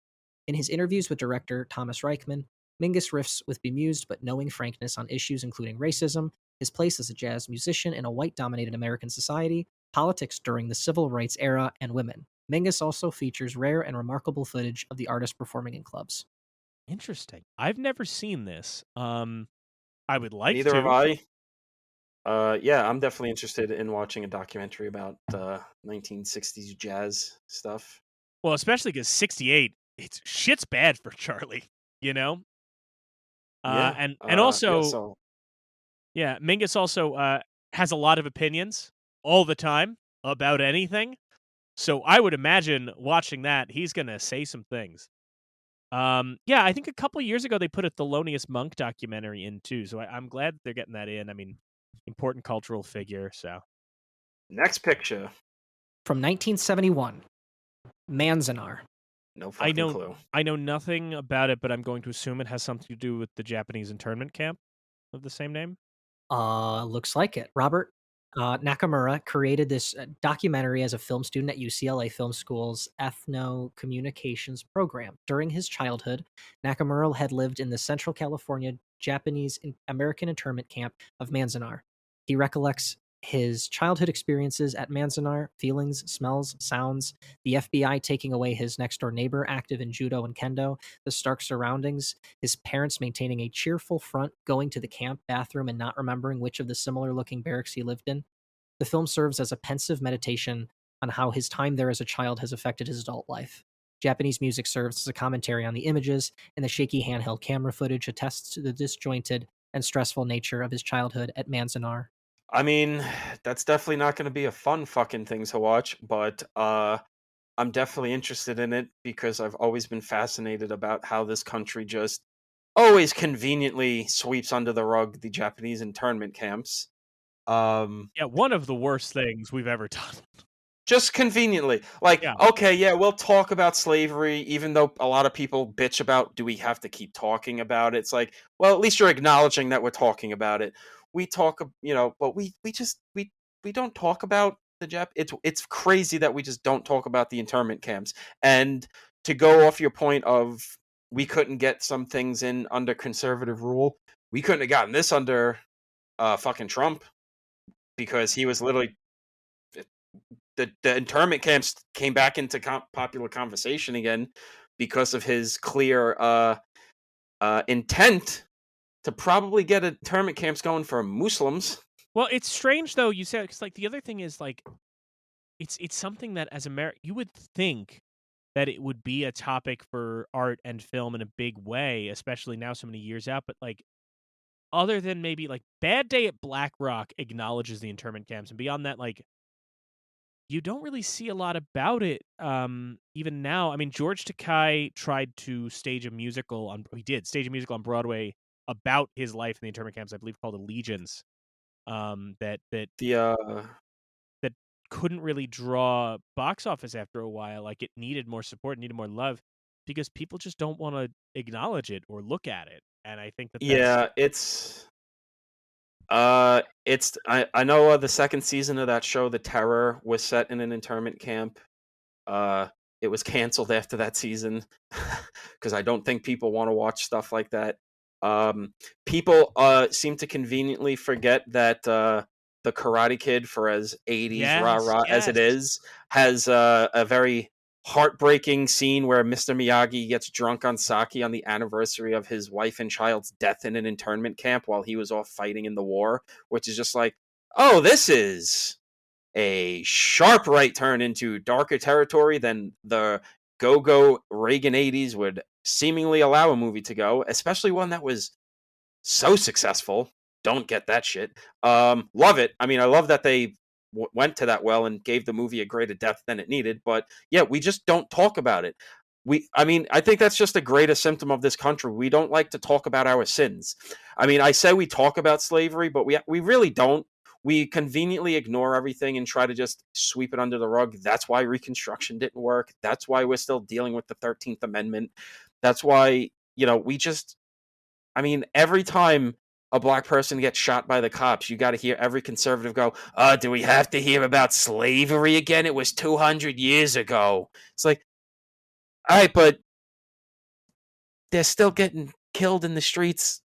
In his interviews with director Thomas Reichman, Mingus riffs with bemused but knowing frankness on issues including racism, his place as a jazz musician in a white dominated American society, politics during the civil rights era, and women. Mingus also features rare and remarkable footage of the artist performing in clubs. Interesting. I've never seen this. I would like Neither have to. I. Yeah, I'm definitely interested in watching a documentary about 1960s jazz stuff. Well, especially because 68, shit's bad for Charlie, you know? Yeah. And also, so yeah, Mingus also has a lot of opinions all the time about anything. So I would imagine watching that, he's going to say some things. Yeah, I think a couple years ago they put a Thelonious Monk documentary in too. So I'm glad they're getting that in. I mean, important cultural figure. So next picture. From 1971, Manzanar. No fucking clue. I know nothing about it, but I'm going to assume it has something to do with the Japanese internment camp of the same name. Looks like it. Robert Nakamura created this documentary as a film student at UCLA Film School's Ethno-Communications program. During his childhood, Nakamura had lived in the Central California Japanese American internment camp of Manzanar. He recollects his childhood experiences at Manzanar, feelings, smells, sounds, the FBI taking away his next door neighbor active in judo and kendo, the stark surroundings, his parents maintaining a cheerful front, going to the camp bathroom and not remembering which of the similar looking barracks he lived in. The film serves as a pensive meditation on how his time there as a child has affected his adult life. Japanese music serves as a commentary on the images, and the shaky handheld camera footage attests to the disjointed and stressful nature of his childhood at Manzanar. I mean, that's definitely not going to be a fun fucking thing to watch, but I'm definitely interested in it because I've always been fascinated about how this country just always conveniently sweeps under the rug the Japanese internment camps. Yeah, one of the worst things we've ever done. Just conveniently. Like, Yeah. okay, yeah, we'll talk about slavery, even though a lot of people bitch about, do we have to keep talking about it? It's like, well, at least you're acknowledging that we're talking about it. We talk, but we don't talk about the Jap. It's crazy that we just don't talk about the internment camps. And to go off your point of we couldn't get some things in under conservative rule, we couldn't have gotten this under fucking Trump because he was literally the internment camps came back into popular conversation again because of his clear intent to probably get internment camps going for Muslims. Well, it's strange though you said, because like the other thing is like it's something that as you would think that it would be a topic for art and film in a big way, especially now so many years out. But like other than maybe like Bad Day at Black Rock acknowledges the internment camps, and beyond that, like you don't really see a lot about it even now. I mean, George Takei tried to stage a musical on Broadway about his life in the internment camps, I believe called Allegiance. That couldn't really draw box office after a while. Like it needed more support, needed more love, because people just don't want to acknowledge it or look at it. And I think that I know the second season of that show, The Terror, was set in an internment camp. It was canceled after that season because I don't think people want to watch stuff like that. People seem to conveniently forget that the Karate Kid, for as 80s rah-rah as it is, has a very heartbreaking scene where Mr. Miyagi gets drunk on sake on the anniversary of his wife and child's death in an internment camp while he was off fighting in the war, which is just like, oh, this is a sharp right turn into darker territory than the go-go Reagan 80s would seemingly allow a movie to go, especially one that was so successful. Don't get that shit. Love it. I mean, I love that they went to that well and gave the movie a greater depth than it needed. But yeah, we just don't talk about it. I think that's just a greater symptom of this country. We don't like to talk about our sins. I mean, I say we talk about slavery, but we really don't. We conveniently ignore everything and try to just sweep it under the rug. That's why Reconstruction didn't work. That's why we're still dealing with the 13th Amendment. That's why, every time a black person gets shot by the cops, you got to hear every conservative go, do we have to hear about slavery again? It was 200 years ago. It's like, all right, but they're still getting killed in the streets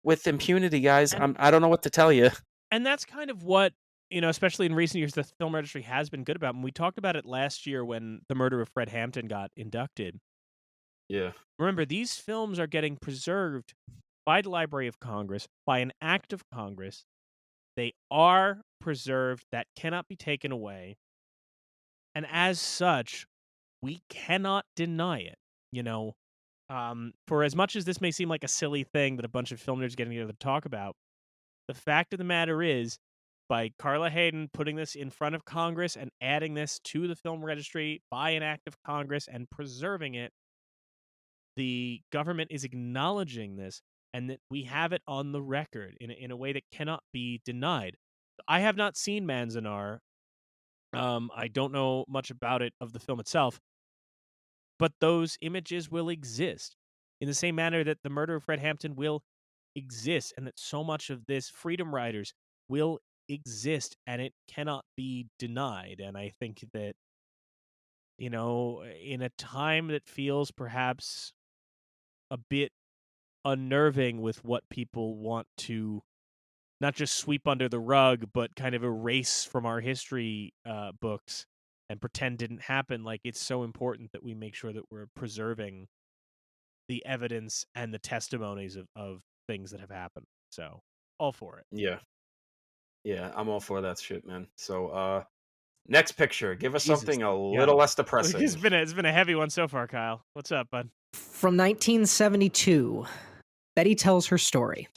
with impunity, guys. I don't know what to tell you. And that's kind of what, especially in recent years, the film registry has been good about. And we talked about it last year when the murder of Fred Hampton got inducted. Yeah. Remember, these films are getting preserved by the Library of Congress, by an act of Congress. They are preserved. That cannot be taken away. And as such, we cannot deny it. For as much as this may seem like a silly thing that a bunch of film nerds getting together to talk about, the fact of the matter is, by Carla Hayden putting this in front of Congress and adding this to the film registry by an act of Congress and preserving it, the government is acknowledging this and that we have it on the record in a way that cannot be denied. I have not seen Manzanar. I don't know much about it, of the film itself, but those images will exist in the same manner that the murder of Fred Hampton will exist, and that so much of this Freedom Riders will exist, and it cannot be denied. And I think that, in a time that feels perhaps a bit unnerving with what people want to not just sweep under the rug, but kind of erase from our history books and pretend didn't happen, like, it's so important that we make sure that we're preserving the evidence and the testimonies of things that have happened. So, all for it. Yeah, I'm all for that shit, man. So, next picture. Give us Jesus. something a little less depressing. It's been a heavy one so far, Kyle. What's up, bud? From 1972, Betty tells her story.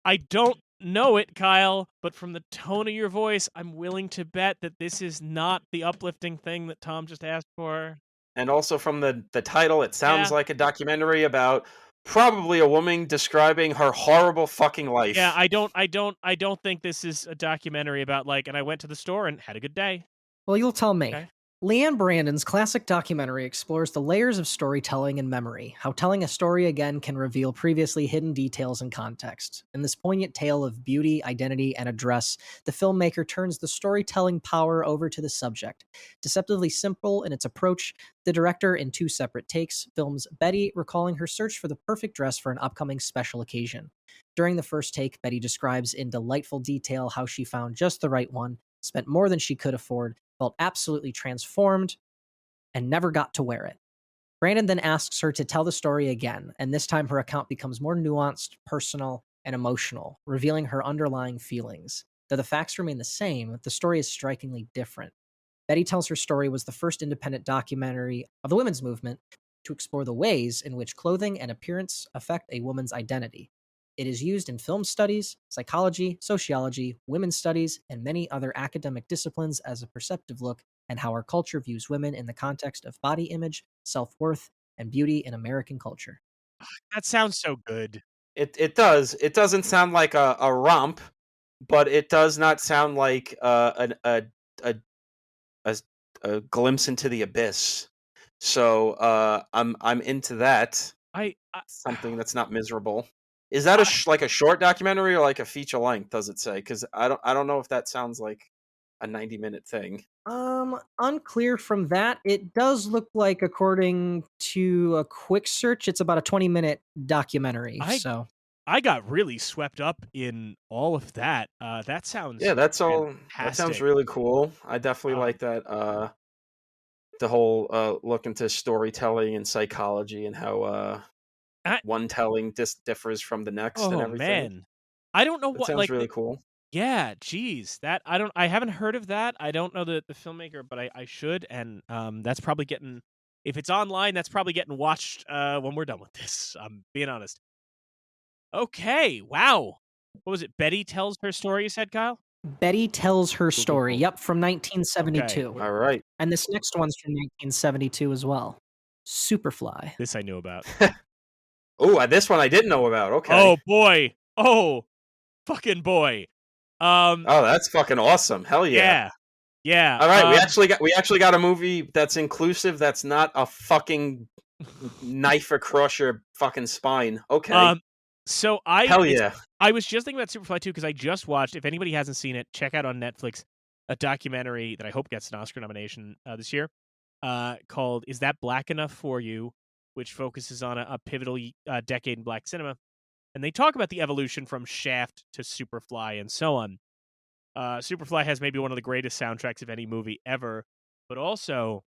I don't know it, Kyle, but from the tone of your voice, I'm willing to bet that this is not the uplifting thing that Tom just asked for. And also from the title, it sounds like a documentary about probably a woman describing her horrible fucking life. Yeah, I don't think this is a documentary about, and I went to the store and had a good day. Well, you'll tell me. Okay. Leanne Brandon's classic documentary explores the layers of storytelling and memory, how telling a story again can reveal previously hidden details and context. In this poignant tale of beauty, identity, and address, the filmmaker turns the storytelling power over to the subject. Deceptively simple in its approach, the director, in 2 separate takes, films Betty recalling her search for the perfect dress for an upcoming special occasion. During the first take, Betty describes in delightful detail how she found just the right one, spent more than she could afford, felt absolutely transformed, and never got to wear it. Brandon then asks her to tell the story again, and this time her account becomes more nuanced, personal, and emotional, revealing her underlying feelings. Though the facts remain the same, the story is strikingly different. Betty Tells Her Story was the first independent documentary of the women's movement to explore the ways in which clothing and appearance affect a woman's identity. It is used in film studies, psychology, sociology, women's studies, and many other academic disciplines as a perceptive look at how our culture views women in the context of body image, self-worth, and beauty in American culture. That sounds so good. It does. It doesn't sound like a romp, but it does not sound like a glimpse into the abyss. So I'm into that. Something that's not miserable. Is that like a short documentary or like a feature length? Does it say? Because I don't know if that sounds like a 90-minute thing. Unclear from that. It does look like, according to a quick search, it's about a 20-minute documentary. I got really swept up in all of that. That sounds that's all. Fantastic. That sounds really cool. I definitely like that. The whole look into storytelling and psychology and how one telling differs from the next and everything. Man, I don't know what. Sounds really cool. Yeah, geez, that I haven't heard of that. I don't know the filmmaker, but I should, and that's probably getting, if it's online, that's probably getting watched when we're done with this. I'm being honest. Okay, wow. What was it? Betty Tells Her Story, you said, Kyle? Betty Tells Her Story. Yep, from 1972. Okay. All right. And this next one's from 1972 as well. Superfly. This I knew about. Oh, this one I didn't know about. Okay. Oh boy. Oh, fucking boy. Oh, that's fucking awesome. Hell yeah. Yeah. All right, we actually got a movie that's inclusive. That's not a fucking knife across your fucking spine. Okay. So Hell yeah. I was just thinking about Superfly too because I just watched. If anybody hasn't seen it, check out on Netflix a documentary that I hope gets an Oscar nomination this year, called "Is That Black Enough for You?" which focuses on a pivotal decade in black cinema, and they talk about the evolution from Shaft to Superfly and so on. Superfly has maybe one of the greatest soundtracks of any movie ever, but also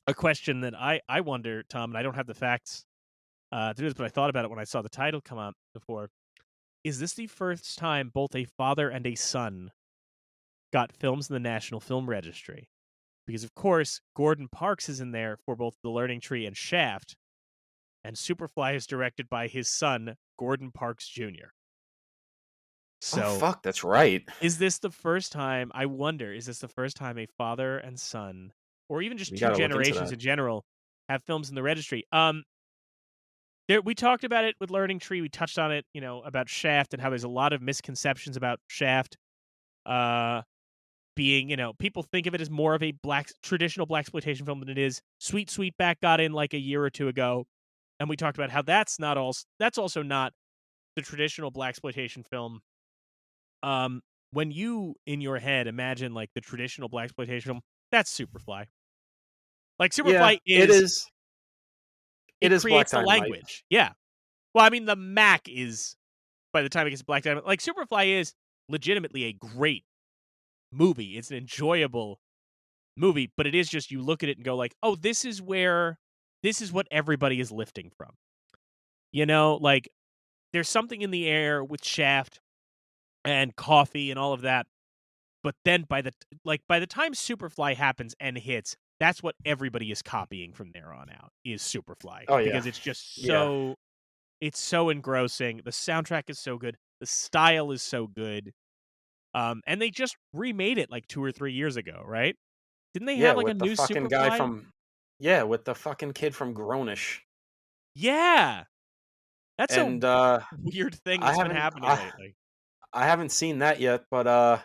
a question that I wonder, Tom, and I don't have the facts to do this, but I thought about it when I saw the title come up before. Is this the first time both a father and a son got films in the National Film Registry? Because, of course, Gordon Parks is in there for both The Learning Tree and Shaft, and Superfly is directed by his son, Gordon Parks Jr. So, Oh, fuck, that's right. is this the first time, I wonder, is this the first time a father and son, or even just We two gotta look into generations that. in general, have films in the registry? We talked about it with Learning Tree. We touched on it, about Shaft and how there's a lot of misconceptions about Shaft. Being, people think of it as more of a traditional blaxploitation film than it is. Sweet Sweetback got in like a year or two ago, and we talked about how that's also not the traditional blaxploitation film. When you in your head imagine like the traditional blaxploitation film, that's Superfly. Like Yeah, Superfly it is. It is Black creates the Dynamite. language. Yeah. Well, I mean, the Mac is, by the time it gets to Black Dynamite, like Superfly is legitimately a great movie. It's an enjoyable movie, but it is just, you look at it and go like, oh, this is what everybody is lifting from. Like there's something in the air with Shaft and Coffee and all of that. But then by the time Superfly happens and hits, that's what everybody is copying from there on out is Superfly. Oh, yeah. Because it's just it's so engrossing. The soundtrack is so good. The style is so good. And they just remade it like 2 or 3 years ago, right? Didn't they have like a with the new fucking guy Superfly? from with the fucking kid from Grownish. Yeah. That's And a weird thing I that's been haven't happening lately. I haven't seen that yet, but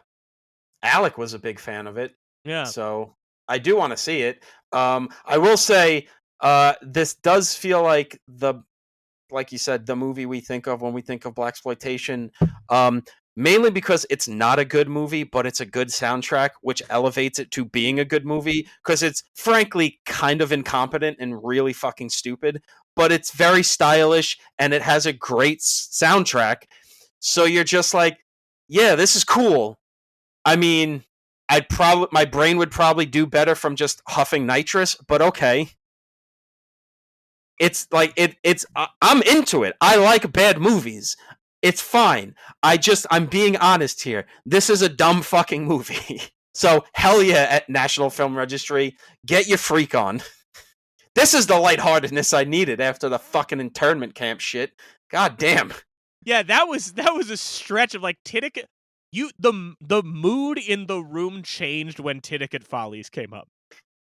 Alec was a big fan of it. Yeah. So I do want to see it. I will say this does feel like you said, the movie we think of when we think of blaxploitation. Mainly because it's not a good movie, but it's a good soundtrack, which elevates it to being a good movie. Because it's frankly kind of incompetent and really fucking stupid, but it's very stylish and it has a great soundtrack. So you're just like, yeah, this is cool. I mean, my brain would probably do better from just huffing nitrous, but okay. It's like I'm into it. I like bad movies. It's fine. I'm being honest here. This is a dumb fucking movie. So hell yeah, at National Film Registry, get your freak on. This is the lightheartedness I needed after the fucking internment camp shit. God damn. Yeah, that was a stretch of like Titicut. The mood in the room changed when Titicut Follies came up.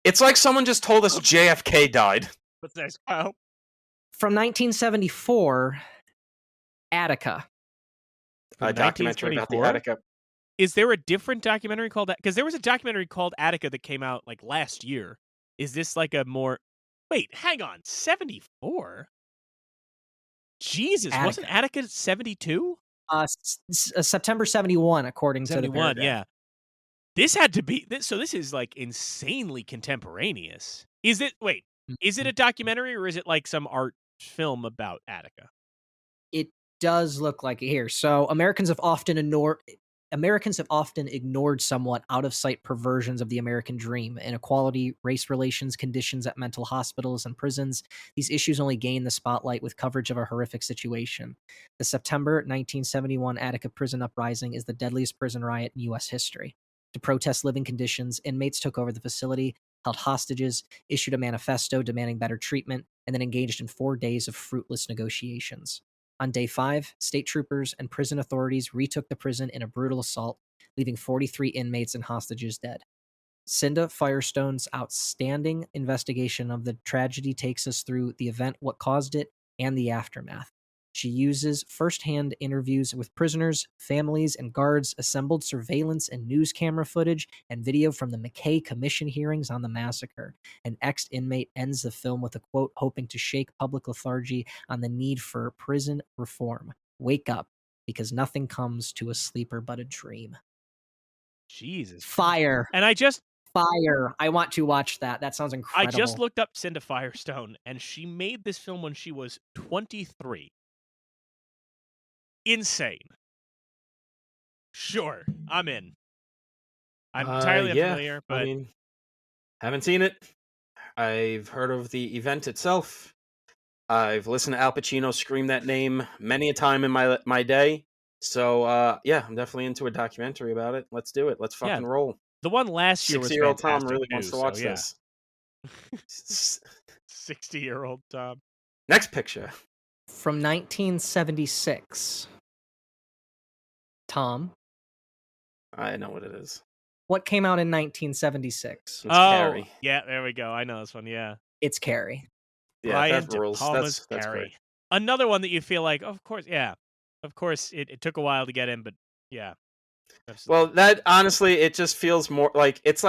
It's like someone just told us JFK died. What's next, Kyle? From 1974, Attica. A documentary about the 1974? Attica. Is there a different documentary called that? Because there was a documentary called Attica that came out like last year. Is this like a more? Wait, hang on, 74? Jesus, Attica. wasn't Attica 72? September 71, according to the 71, paragraph. yeah. This had to be this. So this is like insanely contemporaneous. Is it? Wait, is it a documentary or is it like some art film about Attica? It does look like it here. So Americans have often ignored somewhat out of sight perversions of the American dream: inequality, race relations, conditions at mental hospitals and prisons. These issues only gain the spotlight with coverage of a horrific situation. The September 1971 Attica prison uprising is the deadliest prison riot in U.S. history. To protest living conditions, inmates took over the facility, held hostages, issued a manifesto demanding better treatment, and then engaged in 4 days of fruitless negotiations. On day 5, state troopers and prison authorities retook the prison in a brutal assault, leaving 43 inmates and hostages dead. Cinda Firestone's outstanding investigation of the tragedy takes us through the event, what caused it, and the aftermath. She uses firsthand interviews with prisoners, families, and guards, assembled surveillance and news camera footage, and video from the McKay Commission hearings on the massacre. An ex-inmate ends the film with a quote hoping to shake public lethargy on the need for prison reform. Wake up. because nothing comes to a sleeper but a dream. Jesus. Fire. And I just want to watch that. That sounds incredible. I just looked up Cinda Firestone, and she made this film when she was 23. Insane. Sure, I'm in. I'm entirely unfamiliar, but I mean, haven't seen it. I've heard of the event itself. I've listened to Al Pacino scream that name many a time in my day. So yeah, I'm definitely into a documentary about it. Let's do it. Let's fucking roll. the one last year was 60-year-old Tom fantastic really too, wants to watch so, this. 60-year-old Tom. Next picture. From 1976. Tom, I know what it is. what came out in 1976? It's Carrie. Yeah, there we go. I know this one, yeah. It's Carrie. Yeah, Brian that rules. De Palma's That's Carrie. great. Another one that you feel like, of course, it took a while to get in, but yeah. Absolutely. Well, that honestly, it just feels more like it's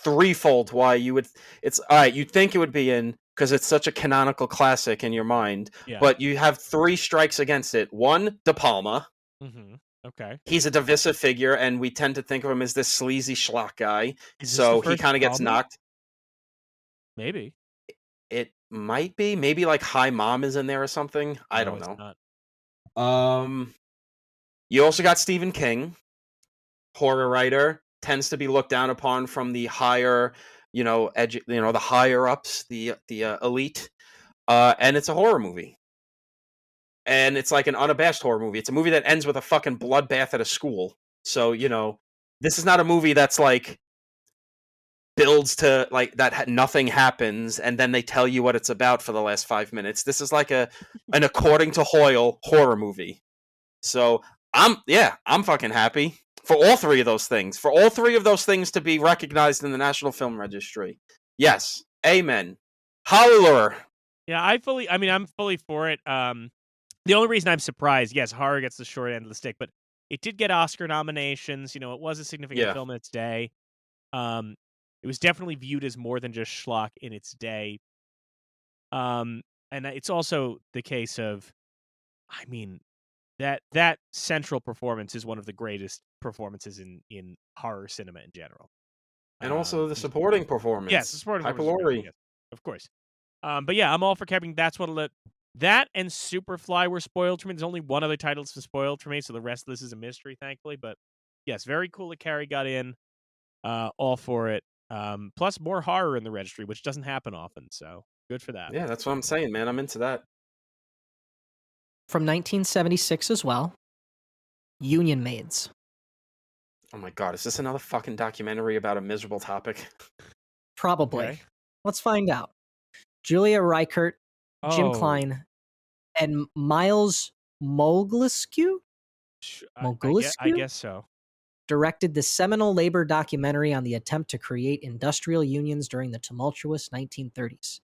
threefold why you would. It's all right. You'd think it would be in because it's such a canonical classic in your mind, but you have three strikes against it. One, De Palma. Mm-hmm. Okay. He's a divisive figure, and we tend to think of him as this sleazy schlock guy. So he kind of gets knocked. Maybe. It might be. Maybe like Hi Mom is in there or something. I don't know. Not. You also got Stephen King, horror writer, tends to be looked down upon from the higher, the higher ups, the elite. And it's a horror movie. And it's like an unabashed horror movie. It's a movie that ends with a fucking bloodbath at a school. So, this is not a movie that's like builds to like that nothing happens and then they tell you what it's about for the last 5 minutes. This is like an according to Hoyle horror movie. So I'm fucking happy for all three of those things. For all three of those things to be recognized in the National Film Registry. Yes. Amen. Hallelujah. Yeah, I'm fully for it. The only reason I'm surprised, yes, horror gets the short end of the stick, but it did get Oscar nominations. It was a significant film in its day. It was definitely viewed as more than just schlock in its day. And it's also the case of, that central performance is one of the greatest performances in horror cinema in general. And also the supporting performance. Yes, the supporting performance. Yes, of course. But yeah, I'm all for keeping. That and Superfly were spoiled for me. There's only one other title that's spoiled for me, so the rest of this is a mystery, thankfully. But yes, very cool that Carrie got in. All for it. Plus more horror in the registry, which doesn't happen often, so good for that. Yeah, that's what I'm saying, man. I'm into that. From 1976 as well, Union Maids. Oh my god, is this another fucking documentary about a miserable topic? Probably. Okay. Let's find out. Julia Reichert, Jim Klein, and Miles Mogilescu? I guess so. Directed the seminal labor documentary on the attempt to create industrial unions during the tumultuous 1930s.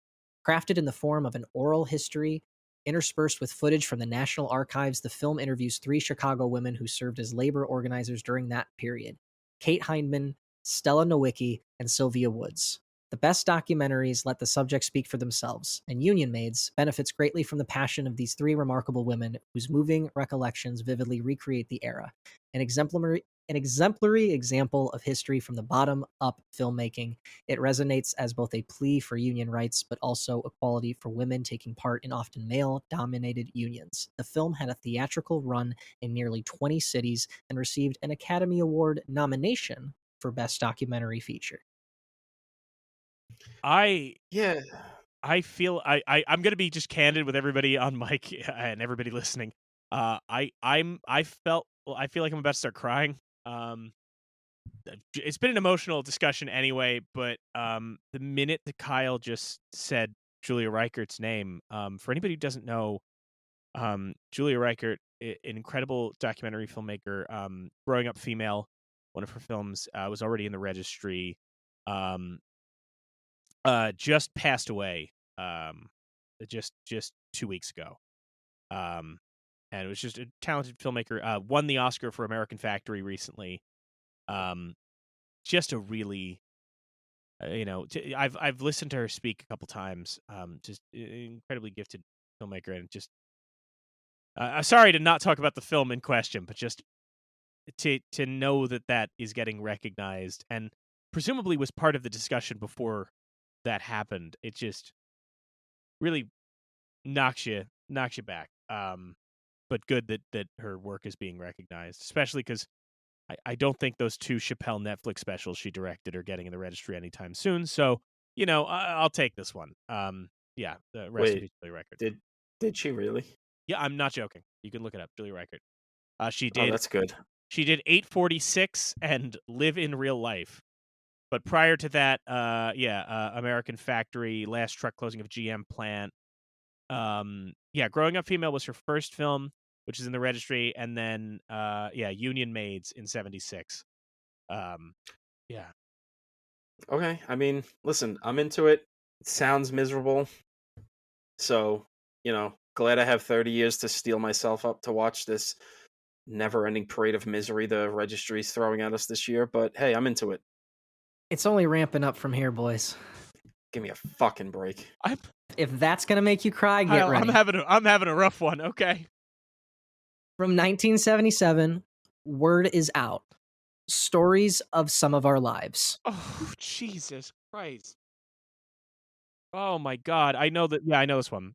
Crafted in the form of an oral history, interspersed with footage from the National Archives, the film interviews 3 Chicago women who served as labor organizers during that period: Kate Hindman, Stella Nowicki, and Sylvia Woods. The best documentaries let the subjects speak for themselves, and Union Maids benefits greatly from the passion of these 3 remarkable women whose moving recollections vividly recreate the era. An exemplary example of history from the bottom up filmmaking. It resonates as both a plea for union rights, but also equality for women taking part in often male dominated unions. The film had a theatrical run in nearly 20 cities and received an Academy Award nomination for Best Documentary Feature. I'm gonna be just candid with everybody on mic and everybody listening. I feel like I'm about to start crying. It's been an emotional discussion anyway, but the minute that Kyle just said Julia Reichert's name, for anybody who doesn't know, Julia Reichert, an incredible documentary filmmaker, growing up female, one of her films was already in the registry. Just passed away just 2 weeks ago. And it was just a talented filmmaker. Won the Oscar for American Factory recently. Just a really, I've listened to her speak a couple times. Just incredibly gifted filmmaker, and just Sorry to not talk about the film in question, but just to know that that is getting recognized and presumably was part of the discussion before that happened. It just really knocks you back. But good that her work is being recognized, especially because I don't think those 2 Chappelle Netflix specials she directed are getting in the registry anytime soon. So, I'll take this one. Yeah, the rest in Wait, peace, Julia Record. did she really? Yeah, I'm not joking. You can look it up, Julia Record. She Oh, did that's good. 846 and Live in Real Life. But prior to that, American Factory, Last Truck Closing of GM Plant. Growing Up Female was her first film, which is in the registry, and then Union Maids in 76. Yeah. Okay, I mean, listen, I'm into it. It sounds miserable. So, glad I have 30 years to steel myself up to watch this never-ending parade of misery the registry's throwing at us this year, but hey, I'm into it. It's only ramping up from here, boys. Give me a fucking break. If that's gonna make you cry, get ready. I'm having a rough one. Okay. From 1977, word is out. Stories of Some of Our Lives. Oh, Jesus Christ. Oh my God. I know that. Yeah, I know this one.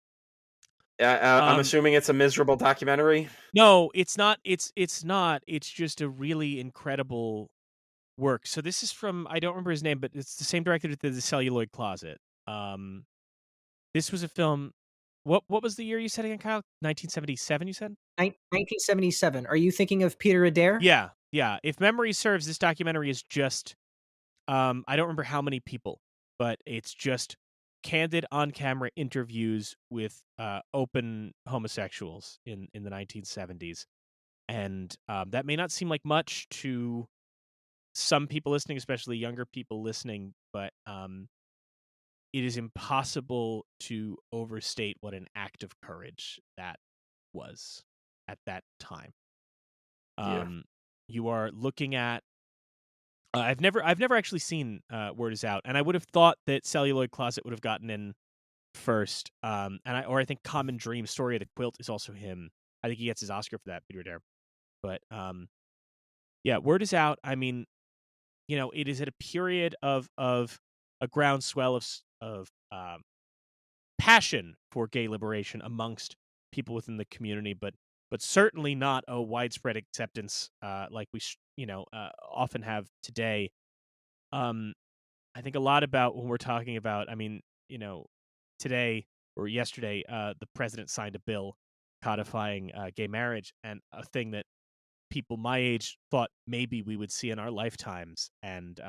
I'm assuming it's a miserable documentary. No, it's not. It's not. It's just a really incredible work. So this is from, I don't remember his name, but it's the same director that did The Celluloid Closet. This was a film. What was the year you said again, Kyle? 1977, you said? 1977. Are you thinking of Peter Adair? Yeah. If memory serves, this documentary is just I don't remember how many people, but it's just candid on-camera interviews with open homosexuals in the 1970s. And that may not seem like much to some people listening, especially younger people listening, but it is impossible to overstate what an act of courage that was at that time. Yeah. You are looking at. I've never actually seen Word Is Out, and I would have thought that Celluloid Closet would have gotten in first. I think Common Dream, Story of the Quilt is also him. I think he gets his Oscar for that, Peter Adair. But Word Is Out. I mean, it is at a period of a groundswell of passion for gay liberation amongst people within the community, but certainly not a widespread acceptance like we often have today. I think a lot about when we're talking about. I mean, today or yesterday, the president signed a bill codifying gay marriage, and a thing that people my age thought maybe we would see in our lifetimes. And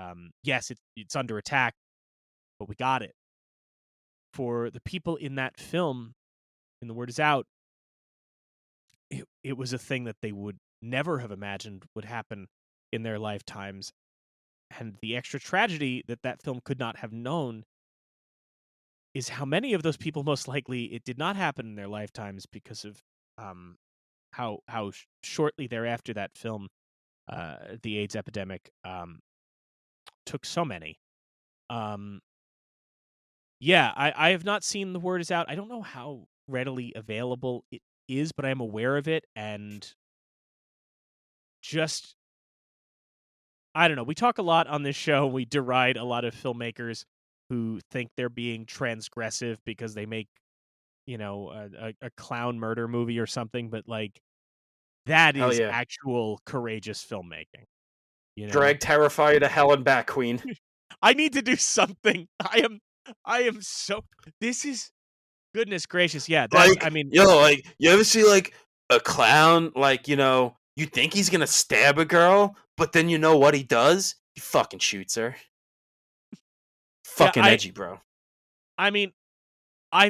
yes, it's under attack, but we got it. For the people in that film, in The Word Is Out, it was a thing that they would never have imagined would happen in their lifetimes. And the extra tragedy that film could not have known is how many of those people most likely it did not happen in their lifetimes because of how shortly thereafter that film, the AIDS epidemic, took so many. I have not seen The Word Is Out. I don't know how readily available it is, but I am aware of it, and just I don't know. We talk a lot on this show. We deride a lot of filmmakers who think they're being transgressive because they make, a clown murder movie or something. But like, that Hell is yeah. actual courageous filmmaking. Drag Terrifier to hell and back, Queen. I need to do something. I am so. This is goodness gracious. Yeah, that's. Like, I mean, like, you ever see like a clown? Like, you think he's gonna stab a girl, but then you know what he does? He fucking shoots her. Fucking edgy, bro. I mean, I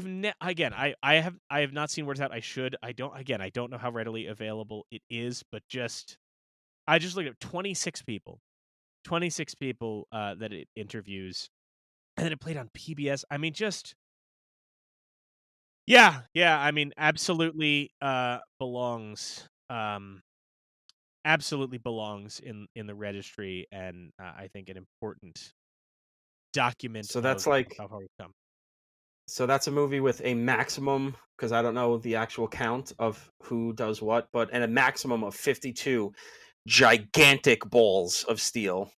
have not seen Words Out. I should. I don't know how readily available it is, but I just looked at 26 people. 26 people that it interviews, and then it played on PBS. I mean, just I mean, absolutely belongs. Absolutely belongs in the registry, and I think an important document. So that's of like how far we've come. So that's a movie with a maximum, because I don't know the actual count of who does what, and a maximum of 52 gigantic balls of steel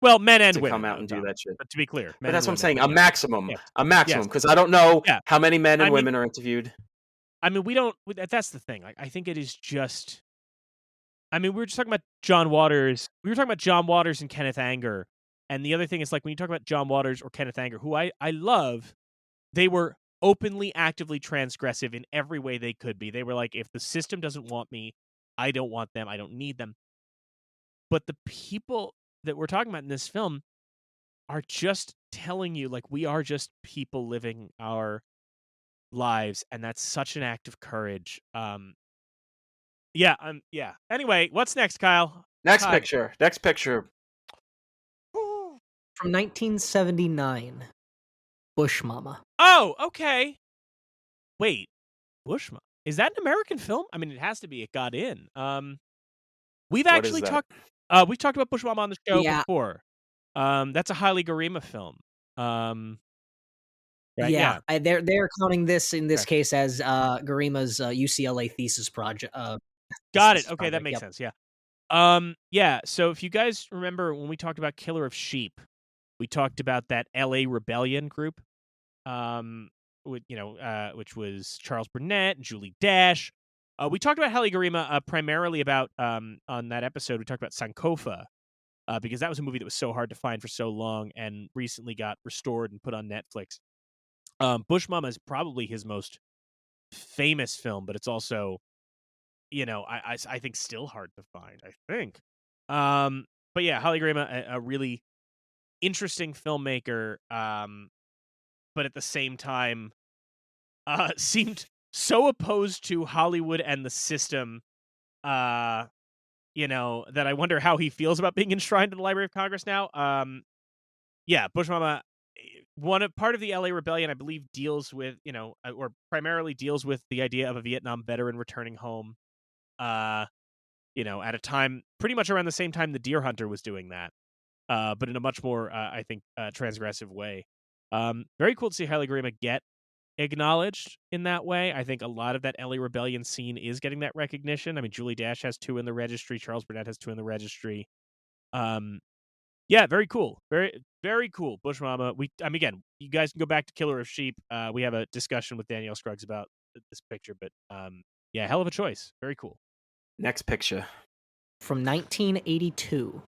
Well, men and to women, come out though, and do Tom. that shit. But to be clear, But men and that's what I'm women. saying, But a yes, maximum, yes, a maximum, yes. because I don't know Yeah. how many men and I mean- women are interviewed. I mean, we don't. That's the thing. I think it is just. I mean, we were just talking about John Waters. We were talking about John Waters and Kenneth Anger. And the other thing is, like, when you talk about John Waters or Kenneth Anger, who I love, they were openly, actively transgressive in every way they could be. They were like, if the system doesn't want me, I don't want them. I don't need them. But the people that we're talking about in this film are just telling you, like, we are just people living our lives, and that's such an act of courage. Yeah. Anyway, what's next, Kyle? Next God. picture. From 1979, Bush Mama. Oh, okay. Wait, Bush Mama. Is that an American film? I mean, it has to be. It got in. We've What actually is that? we've talked about Bush Mama on the show Yeah. before. That's a Haile Garima film. Right? Yeah, they're counting this in this Okay. case as Garima's UCLA thesis project. Got it. thesis Okay, that project, makes yep. sense. Yeah. So if you guys remember when we talked about Killer of Sheep, we talked about that LA Rebellion group. Which was Charles Burnett and Julie Dash. We talked about Haile Garima primarily about on that episode. We talked about Sankofa because that was a movie that was so hard to find for so long and recently got restored and put on Netflix. Bush Mama is probably his most famous film, but it's also, I think still hard to find. I think, but yeah, Haile Garima, a really interesting filmmaker, but at the same time, seemed so opposed to Hollywood and the system, that I wonder how he feels about being enshrined in the Library of Congress now. Bush Mama, part of the LA Rebellion, I believe, deals with, or primarily deals with the idea of a Vietnam veteran returning home, at a time pretty much around the same time the Deer Hunter was doing that, but in a much more, I think, transgressive way. Very cool to see Haile Garima get acknowledged in that way. I think a lot of that LA Rebellion scene is getting that recognition. I mean, Julie Dash has 2 in the registry. Charles Burnett has 2 in the registry. Very cool. Very, very cool. Bush Mama. Again, you guys can go back to Killer of Sheep. We have a discussion with Danielle Scruggs about this picture, but hell of a choice. Very cool. Next picture. From 1982,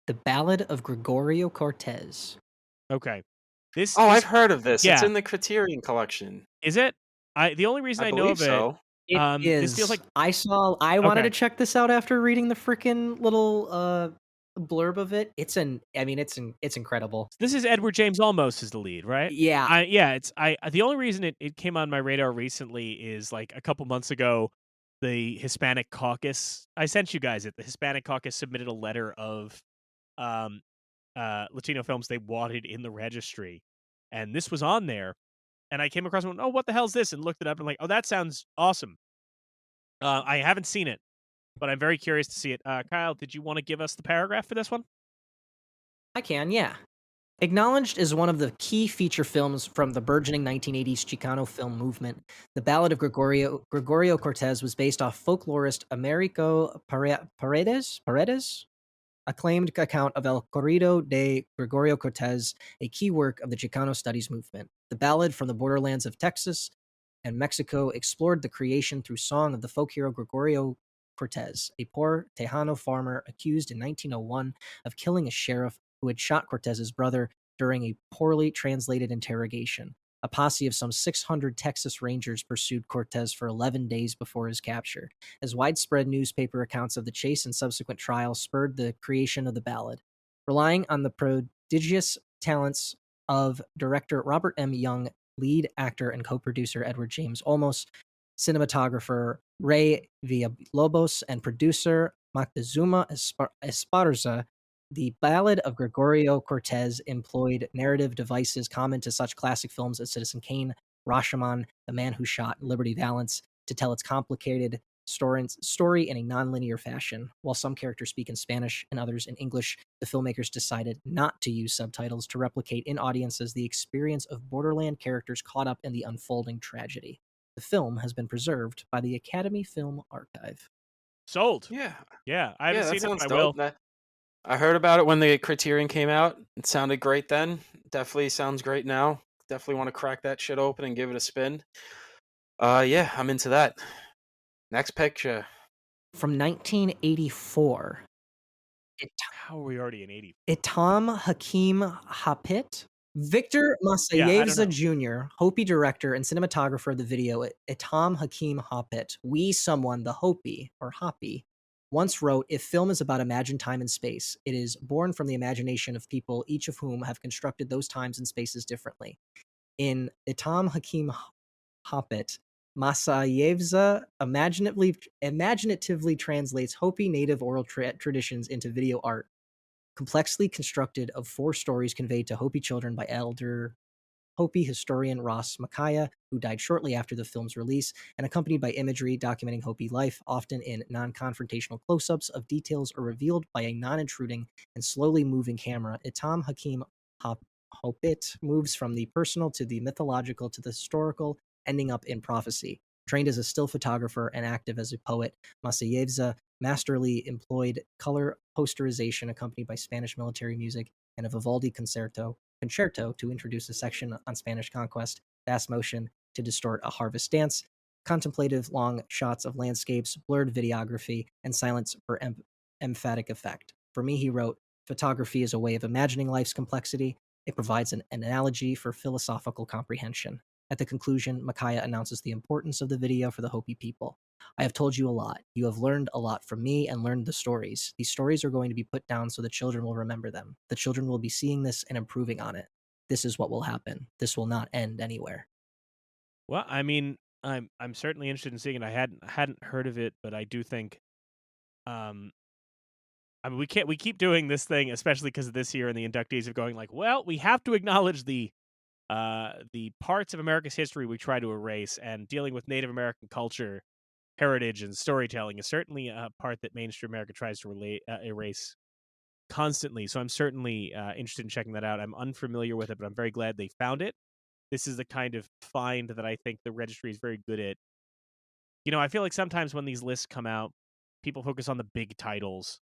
The Ballad of Gregorio Cortez. Okay. I've heard of this. Yeah. It's in the Criterion Collection. Is it? The only reason I know of so. It is. This feels like I wanted to check this out after reading the freaking little blurb of it. It's incredible. This is Edward James Olmos is the lead, right? Yeah. The only reason it came on my radar recently is like a couple months ago, the Hispanic Caucus. I sent you guys it. The Hispanic Caucus submitted a letter of Latino films they wanted in the registry, and this was on there. And I came across and went, oh, what the hell's this? And looked it up and like, oh, that sounds awesome. I haven't seen it, but I'm very curious to see it. Kyle, did you want to give us the paragraph for this one? I can, yeah. Acknowledged as one of the key feature films from the burgeoning 1980s Chicano film movement, The Ballad of Gregorio Cortez was based off folklorist Americo Paredes' acclaimed account of El Corrido de Gregorio Cortez, a key work of the Chicano studies movement. The ballad from the borderlands of Texas and Mexico explored the creation through song of the folk hero Gregorio Cortez, a poor Tejano farmer accused in 1901 of killing a sheriff who had shot Cortez's brother during a poorly translated interrogation. A posse of some 600 Texas Rangers pursued Cortez for 11 days before his capture, as widespread newspaper accounts of the chase and subsequent trial spurred the creation of the ballad. Relying on the prodigious talents of director Robert M. Young, lead actor and co-producer Edward James Olmos, cinematographer Ray Villalobos, and producer Moctezuma Esparza, the Ballad of Gregorio Cortez employed narrative devices common to such classic films as Citizen Kane, Rashomon, The Man Who Shot Liberty Valance to tell its complicated story in a non-linear fashion. While some characters speak in Spanish and others in English, the filmmakers decided not to use subtitles to replicate in audiences the experience of borderland characters caught up in the unfolding tragedy. The film has been preserved by the Academy Film Archive. Sold. Yeah. Yeah, I haven't Yeah, that seen it, sounds but I will. dope. I heard about it when the Criterion came out. It sounded great then. Definitely sounds great now. Definitely want to crack that shit open and give it a spin. Yeah, I'm into that. Next picture. From 1984, How are we already in 80? Itam Hakim Hopiit. Victor Yeah, I don't Masayevza know. Jr., Hopi director and cinematographer of the video, Itam Hakim Hopiit, We Someone, the Hopi, or Hopi, once wrote, if film is about imagined time and space, it is born from the imagination of people, each of whom have constructed those times and spaces differently. In Itam Hakim Hopiit, Masayevza imaginatively translates Hopi native oral traditions into video art, complexly constructed of 4 stories conveyed to Hopi children by elder Hopi historian Ross Makaya, who died shortly after the film's release, and accompanied by imagery documenting Hopi life, often in non-confrontational close-ups of details are revealed by a non-intruding and slowly moving camera. Itam Hakim Hopiit moves from the personal to the mythological to the historical, ending up in prophecy. Trained as a still photographer and active as a poet, Masayevza masterly employed color posterization accompanied by Spanish military music and a Vivaldi concerto to introduce a section on Spanish conquest, fast motion to distort a harvest dance, contemplative long shots of landscapes, blurred videography, and silence for emphatic effect. For me, he wrote, photography is a way of imagining life's complexity. It provides an analogy for philosophical comprehension. At the conclusion, Makaya announces the importance of the video for the Hopi people. I have told you a lot. You have learned a lot from me and learned the stories. These stories are going to be put down so the children will remember them. The children will be seeing this and improving on it. This is what will happen. This will not end anywhere. Well, I mean, I'm certainly interested in seeing it. I hadn't heard of it, but I do think, I mean, we keep doing this thing, especially because this year and the inductees of going like, well, we have to acknowledge the parts of America's history we try to erase, and dealing with Native American culture, heritage, and storytelling is certainly a part that mainstream America tries to erase constantly. So I'm certainly interested in checking that out. I'm unfamiliar with it, but I'm very glad they found it. This is the kind of find that I think the registry is very good at. You know, I feel like sometimes when these lists come out, people focus on the big titles.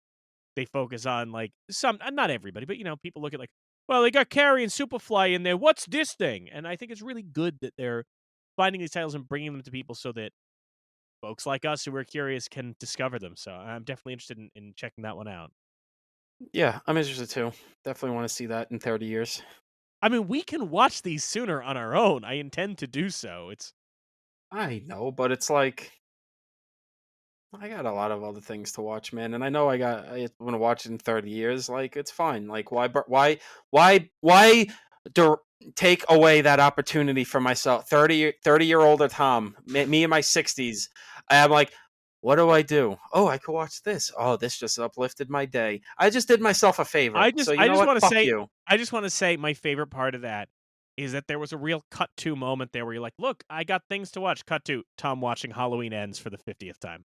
They focus on like some, not everybody, but you know, people look at like, well, they got Carrie and Superfly in there. What's this thing? And I think it's really good that they're finding these titles and bringing them to people so that folks like us who are curious can discover them. So I'm definitely interested in checking that one out. Yeah, I'm interested too. Definitely want to see that in 30 years. I mean, we can watch these sooner on our own. I intend to do so. It's I know, but it's like I got a lot of other things to watch, man, and I know I want to watch it in 30 years. Like it's fine. Like why do, take away that opportunity from myself? 30-year older Tom, me in my 60s. I'm like, what do I do? Oh, I could watch this. Oh, this just uplifted my day. I just did myself a favor. So you I know just what? want to Fuck say you. I just want to say my favorite part of that is that there was a real cut to moment there where you're like, look, I got things to watch. Cut to Tom watching Halloween Ends for the 50th time.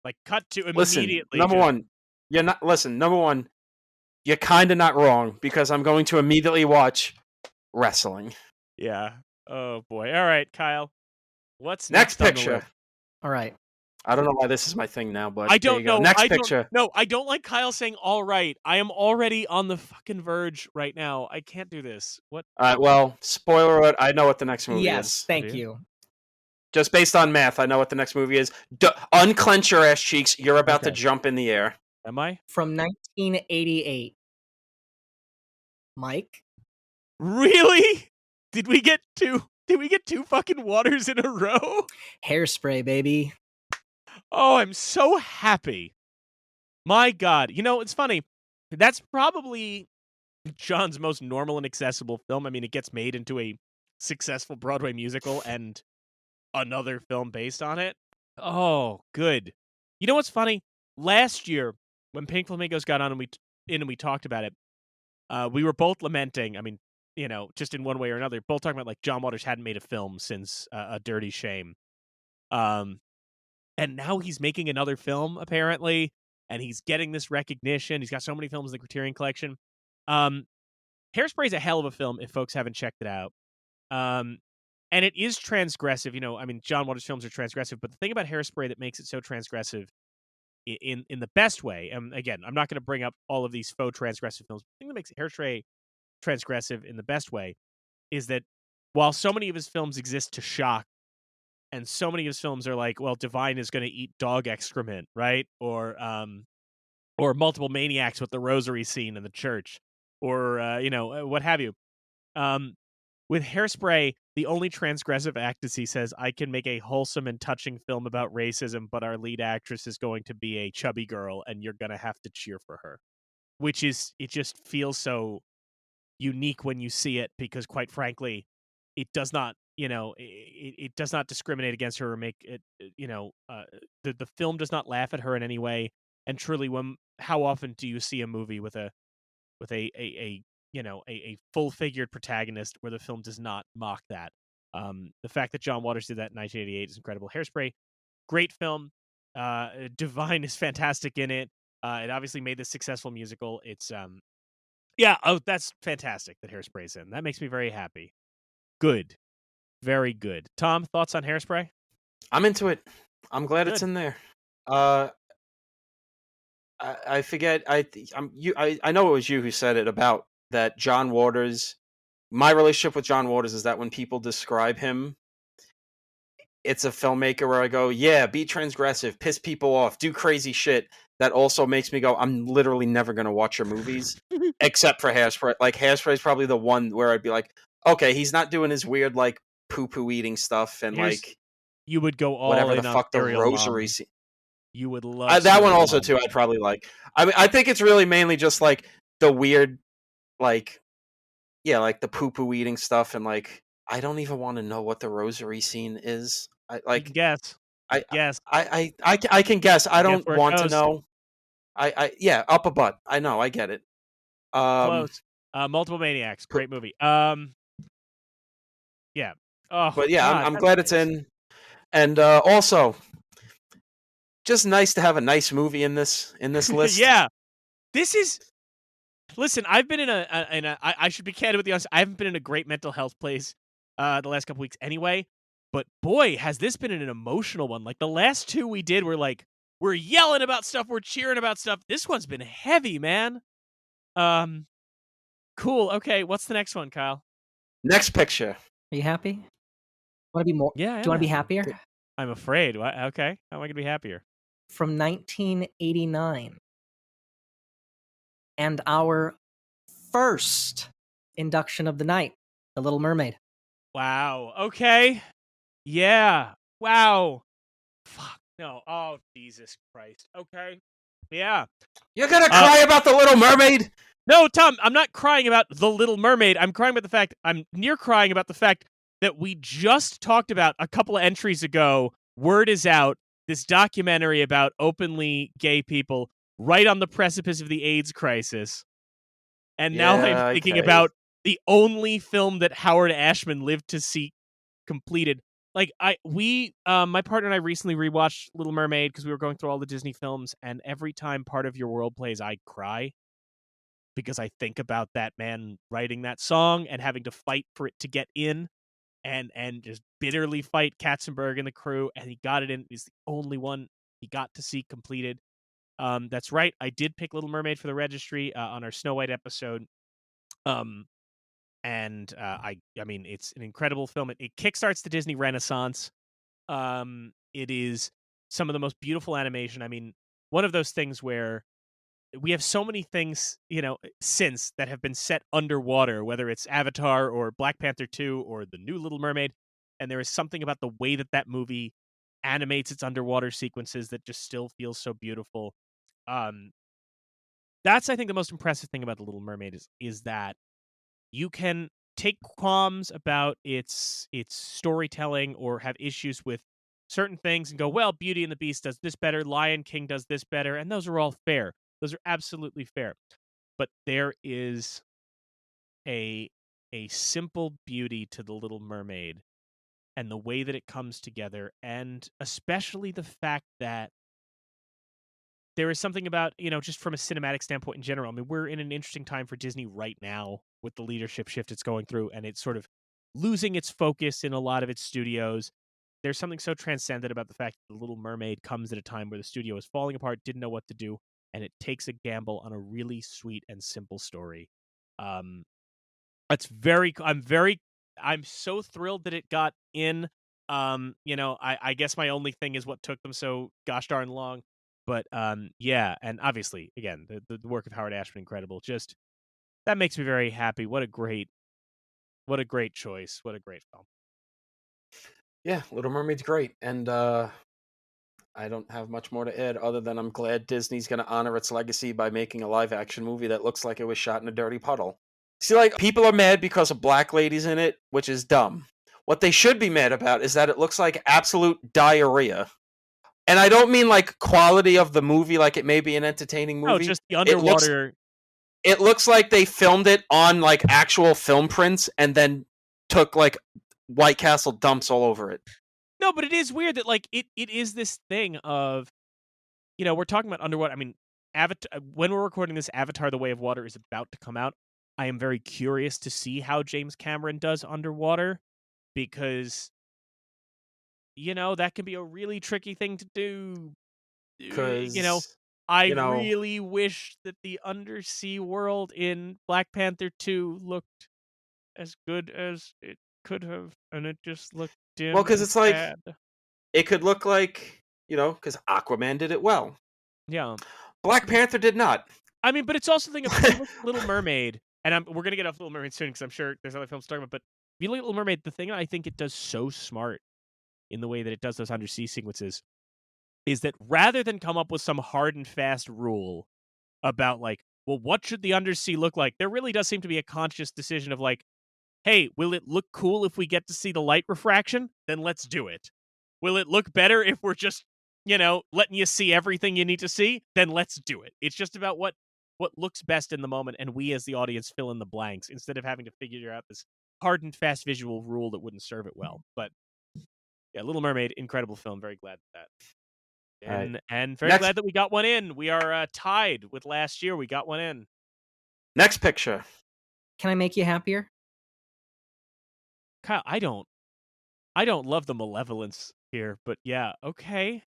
Like cut to Listen, immediately. number one, you're not. Listen, number one, you're kind of not wrong because I'm going to immediately watch wrestling. Yeah. Oh boy. All right, Kyle. What's Next next on the picture. list? All right. I don't know why this is my thing now, but I there you don't go. know. Next I don't picture. no, I don't like Kyle saying all right. I am already on the fucking verge right now. I can't do this. What? All right. Well, spoiler alert. I know what the next movie Yes, is. thank do you. Just based on math, I know what the next movie is. Unclench your ass cheeks. You're about to Okay. jump in the air. Am I? From 1988. Mike? Really? Did we get two fucking waters in a row? Hairspray, baby. Oh, I'm so happy. My God. You know, it's funny. That's probably John's most normal and accessible film. I mean, it gets made into a successful Broadway musical and another film based on it. Oh, good. You know what's funny? Last year, when Pink Flamingos got on and we talked about it, we were both lamenting. I mean, you know, just in one way or another, both talking about like John Waters hadn't made a film since A Dirty Shame. and now he's making another film apparently, and he's getting this recognition. He's got so many films in the Criterion Collection. Hairspray is a hell of a film if folks haven't checked it out. And it is transgressive. I mean, John Waters' films are transgressive, but the thing about Hairspray that makes it so transgressive in the best way, and again, I'm not going to bring up all of these faux transgressive films. The thing that makes Hairspray transgressive in the best way is that while so many of his films exist to shock, and so many of his films are like, well, Divine is going to eat dog excrement, right? Or multiple maniacs with the rosary scene in the church, or what have you. With Hairspray, the only transgressive act is he says, I can make a wholesome and touching film about racism, but our lead actress is going to be a chubby girl, and you're going to have to cheer for her. It just feels so unique when you see it, because quite frankly, it does not, it does not discriminate against her or make it, the film does not laugh at her in any way. And truly, how often do you see a movie with a full-figured protagonist where the film does not mock that? The fact that John Waters did that in 1988 is incredible. Hairspray, great film. Divine is fantastic in it. It obviously made this successful musical. It's that's fantastic that Hairspray's in. That makes me very happy. Good. Very good. Tom, thoughts on Hairspray? I'm into it. I'm glad Good. it's in there. I forget. I know it was you who said it about that John Waters. My relationship with John Waters is that when people describe him, it's a filmmaker where I go, yeah, be transgressive, piss people off, do crazy shit. That also makes me go, I'm literally never going to watch your movies except for Hairspray. Like, Hairspray is probably the one where I'd be like, okay, he's not doing his weird, like, poo-poo eating stuff and, like, you would go all whatever the in on fuck the Serial rosary Mom. scene. You would love that one Serial also, Mom. too, I'd probably like. I mean, I think it's really mainly just, like, the weird, like, yeah, like, the poo-poo eating stuff, and, like, I don't even want to know what the rosary scene is. You can guess. I can guess. I Guess don't where it want to goes. know. Yeah, up a butt. I know. I get it. Close. Multiple Maniacs. Great movie. Yeah. Oh, but yeah, God, I'm that's glad it's nice. in, and also, just nice to have a nice movie in this list. Yeah. This is. Listen, I've been I should be candid with you. I haven't been in a great mental health place the last couple weeks anyway. But boy, has this been an emotional one. Like the last two we did were like, we're yelling about stuff, we're cheering about stuff. This one's been heavy, man. Cool. Okay, what's the next one, Kyle? Next picture. Are you happy? Want to be more? Yeah. Do you want to be happier? I'm afraid. Okay. How am I going to be happier? From 1989. And our first induction of the night, The Little Mermaid. Wow. Okay. Yeah. Wow. Fuck. No. Oh, Jesus Christ. Okay. Yeah. You're gonna cry about The Little Mermaid? No, Tom, I'm not crying about The Little Mermaid. I'm crying about the fact, I'm near crying about the fact that we just talked about a couple of entries ago, word is out, this documentary about openly gay people right on the precipice of the AIDS crisis. And now I'm thinking about the only film that Howard Ashman lived to see completed. Like my partner and I recently rewatched Little Mermaid because we were going through all the Disney films, and every time Part of Your World plays, I cry because I think about that man writing that song and having to fight for it to get in, and just bitterly fight Katzenberg and the crew, and he got it in. He's the only one he got to see completed. That's right. I did pick Little Mermaid for the registry on our Snow White episode. I mean, it's an incredible film. It kickstarts the Disney Renaissance. It is some of the most beautiful animation. I mean, one of those things where we have so many things, since that have been set underwater, whether it's Avatar or Black Panther 2 or the new Little Mermaid. And there is something about the way that movie animates its underwater sequences that just still feels so beautiful. That's, I think, the most impressive thing about The Little Mermaid is that you can take qualms about its storytelling or have issues with certain things and go, well, Beauty and the Beast does this better, Lion King does this better, and those are all fair. Those are absolutely fair. But there is a simple beauty to The Little Mermaid and the way that it comes together, and especially the fact that there is something about, just from a cinematic standpoint in general. I mean, we're in an interesting time for Disney right now with the leadership shift it's going through, and it's sort of losing its focus in a lot of its studios. There's something so transcendent about the fact that The Little Mermaid comes at a time where the studio is falling apart, didn't know what to do, and it takes a gamble on a really sweet and simple story. Um, I'm so thrilled that it got in. I guess my only thing is what took them so gosh darn long. But yeah, and obviously, again, the work of Howard Ashman, incredible. Just that makes me very happy. What a great choice. What a great film. Yeah, Little Mermaid's great, and I don't have much more to add other than I'm glad Disney's going to honor its legacy by making a live-action movie that looks like it was shot in a dirty puddle. See, like, people are mad because of black ladies in it, which is dumb. What they should be mad about is that it looks like absolute diarrhea. And I don't mean, like, quality of the movie, like it may be an entertaining movie. No, just the underwater. It looks like they filmed it on, like, actual film prints and then took, like, White Castle dumps all over it. No, but it is weird that, like, it is this thing of, we're talking about underwater. I mean, Avatar. When we're recording this, Avatar: The Way of Water is about to come out. I am very curious to see how James Cameron does underwater, because that can be a really tricky thing to do. Because, I really wish that the undersea world in Black Panther 2 looked as good as it could have, and it just looked dim. Well, because it's like, bad. it could look like, because Aquaman did it well. Yeah. Black Panther did not. I mean, but it's also the thing of Little Mermaid, and we're going to get off Little Mermaid soon, because I'm sure there's other films to talk about, but if you look at Little Mermaid, the thing I think it does so smart in the way that it does those undersea sequences is that rather than come up with some hard and fast rule about, like, well, what should the undersea look like, there really does seem to be a conscious decision of, like, hey, will it look cool if we get to see the light refraction? Then let's do it. Will it look better if we're just, letting you see everything you need to see? Then let's do it. It's just about what looks best in the moment, and we as the audience fill in the blanks instead of having to figure out this hard and fast visual rule that wouldn't serve it well. But yeah, Little Mermaid, incredible film. Very glad for that. And very glad that we got one in. We are tied with last year. We got one in. Next picture. Can I make you happier? Kyle, I don't love the malevolence here, but yeah, okay.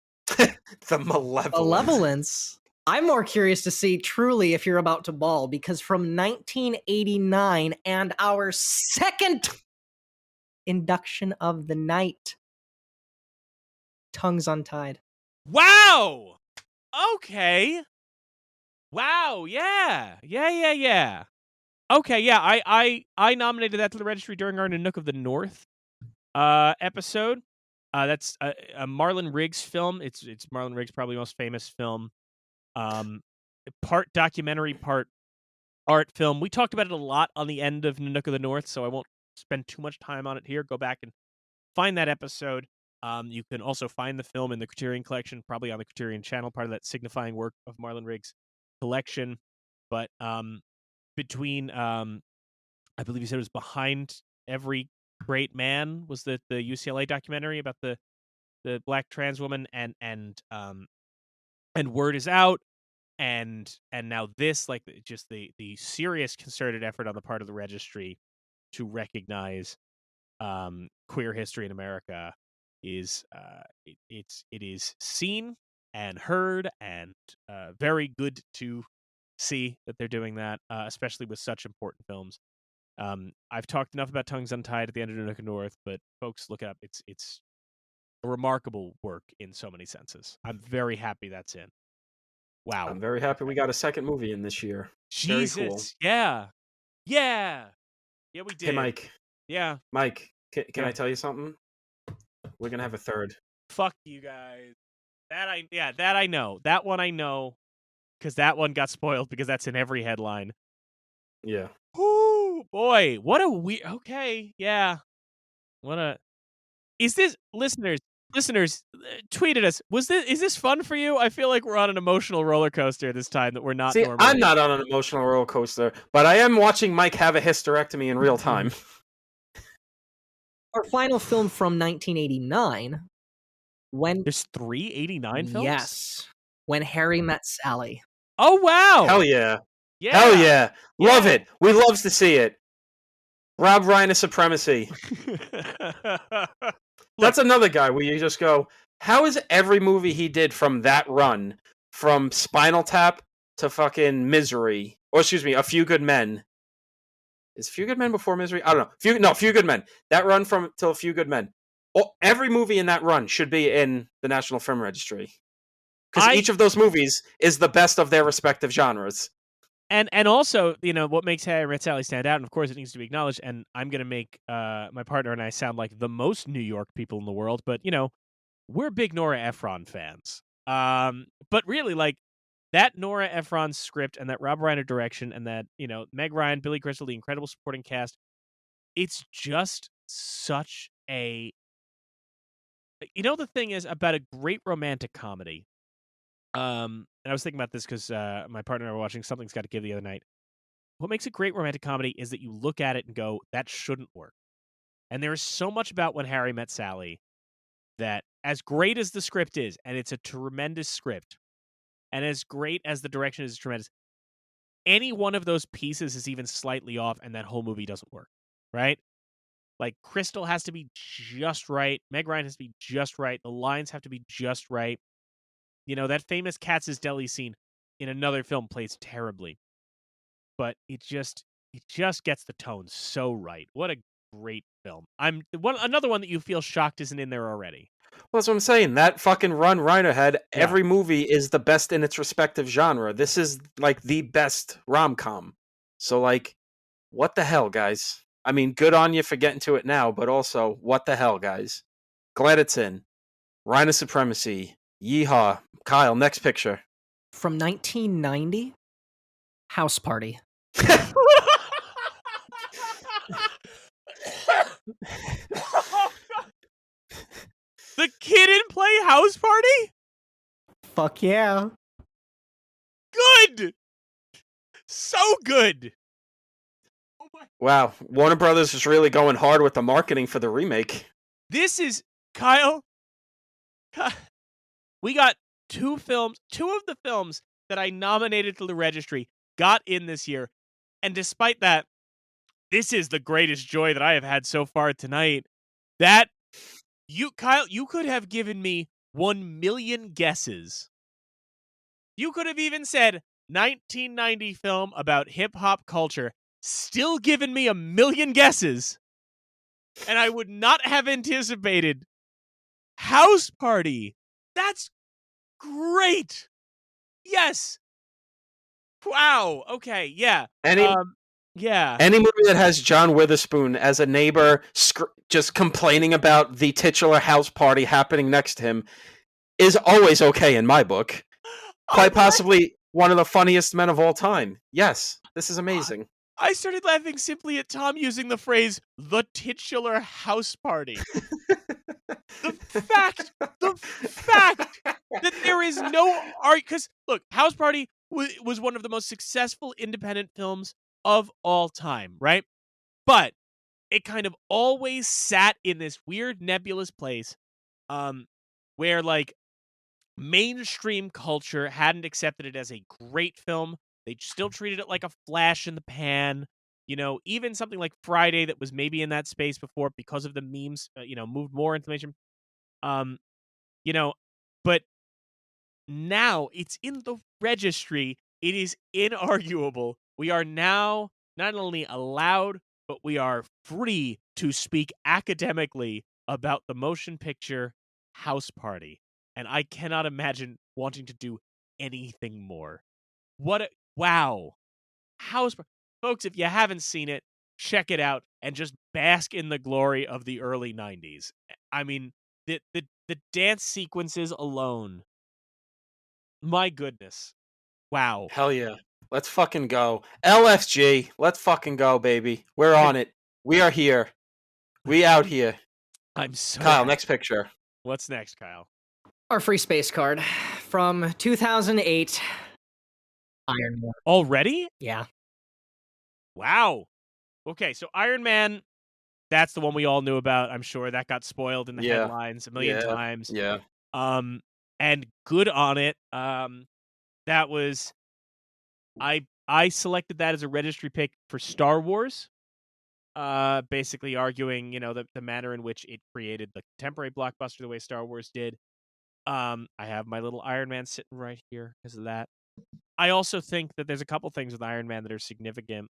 The malevolence. Malevolence? I'm more curious to see truly if you're about to bawl, because from 1989 and our second induction of the night, Tongues Untied. Wow! Okay. Wow, yeah. Okay, yeah, I nominated that to the registry during our Nanook of the North episode. That's a Marlon Riggs film. It's Marlon Riggs' probably most famous film. Part documentary, part art film. We talked about it a lot on the end of Nanook of the North, so I won't spend too much time on it here. Go back and find that episode. You can also find the film in the Criterion Collection, probably on the Criterion channel, part of that signifying work of Marlon Riggs' collection. But between, I believe you said it was Behind Every Great Man, was the UCLA documentary about the black trans woman, and Word Is Out, and now this, like, just the serious concerted effort on the part of the registry to recognize queer history in America is it is seen and heard, and very good to see that they're doing that, especially with such important films. I've talked enough about Tongues Untied at the end of Nanook North, but folks, look it up. It's a remarkable work in so many senses. I'm very happy that's in. Wow. I'm very happy we got a second movie in this year. Jesus. Very cool. Yeah, we did. Hey, Mike. Yeah. Mike, can I tell you something? We're going to have a third. Fuck you guys. That I know. That one I know, because that one got spoiled, because that's in every headline. Yeah. Whoo, boy, what a weird. Okay, yeah. Is this, listeners, tweet at us. Is this fun for you? I feel like we're on an emotional roller coaster this time that we're not. See, normally. I'm not on an emotional roller coaster, but I am watching Mike have a hysterectomy in real time. Our final film from 1989, when There's 389 films? yes, When Harry Met Sally. Oh, wow! Hell yeah. Yeah! Hell yeah. Love Yeah. it. We loves to see it. Rob Reiner supremacy. That's another guy where you just go, how is every movie he did from that run, from Spinal Tap to fucking Misery, or excuse me, A Few Good Men. Is Few Good Men before Misery? I don't know. Few Good Men. That run from till A Few Good Men. Every movie in that run should be in the National Film Registry. Because each of those movies is the best of their respective genres. And also, you know, what makes Harry Met Sally stand out, and of course it needs to be acknowledged, and I'm going to make my partner and I sound like the most New York people in the world, but, you know, we're big Nora Ephron fans. But really, like, that Nora Ephron script and that Rob Reiner direction and that, you know, Meg Ryan, Billy Crystal, the incredible supporting cast, it's just such a... You know, the thing is about a great romantic comedy, and I was thinking about this because my partner and I were watching Something's Got to Give the other night. What makes a great romantic comedy is that you look at it and go, that shouldn't work. And there is so much about When Harry Met Sally that, as great as the script is, and it's a tremendous script, and as great as the direction is tremendous, any one of those pieces is even slightly off, and that whole movie doesn't work, right? Like, Crystal has to be just right. Meg Ryan has to be just right. The lines have to be just right. You know, that famous Katz's Deli scene in another film plays terribly. But it just gets the tone so right. What a great film. Another one that you feel shocked isn't in there already. Well, that's what I'm saying. That fucking run Reiner had, every movie is the best in its respective genre. This is, like, the best rom-com. So, like, what the hell, guys? I mean, good on you for getting to it now, but also, what the hell, guys? Glad it's in. Reiner supremacy. Yeehaw. Kyle, next picture. From 1990, House Party. The kid in Play House Party? Fuck yeah. Good! So good! Oh my. Wow, Warner Brothers is really going hard with the marketing for the remake. This is, Kyle, we got two of the films that I nominated to the registry got in this year, and despite that, this is the greatest joy that I have had so far tonight. That, Kyle, you could have given me 1 million guesses. You could have even said 1990 film about hip-hop culture, still given me 1 million guesses, and I would not have anticipated House Party. That's great. Yes. Wow. Okay. Yeah. Yeah. Any movie that has John Witherspoon as a neighbor just complaining about the titular house party happening next to him is always okay in my book. Quite possibly one of the funniest men of all time. Yes, this is amazing. I started laughing simply at Tom using the phrase, the titular house party. The fact that there is no art, because look, House Party was one of the most successful independent films of all time, right? But it kind of always sat in this weird nebulous place, where, like, mainstream culture hadn't accepted it as a great film. They still treated it like a flash in the pan. You know, even something like Friday that was maybe in that space before because of the memes, moved more into mainstream. But now it's in the registry. It is inarguable. We are now not only allowed, but we are free to speak academically about the motion picture House Party. And I cannot imagine wanting to do anything more. Wow. House Party. Folks, if you haven't seen it, check it out and just bask in the glory of the early 90s. I mean, the dance sequences alone. My goodness. Wow. Hell yeah. Let's fucking go. LFG. Let's fucking go, baby. We're on it. We are here. We out here. I'm so Kyle, happy. next picture. What's next, Kyle? Our free space card from 2008, Iron Man. Already? Yeah. Wow. Okay, so Iron Man, That's the one we all knew about. I'm sure that got spoiled in the Yeah. headlines a million Yeah. times. Yeah. And good on it. That was I selected that as a registry pick for Star Wars. Basically arguing, the manner in which it created the contemporary blockbuster the way Star Wars did. I have my little Iron Man sitting right here because of that. I also think that there's a couple things with Iron Man that are significant.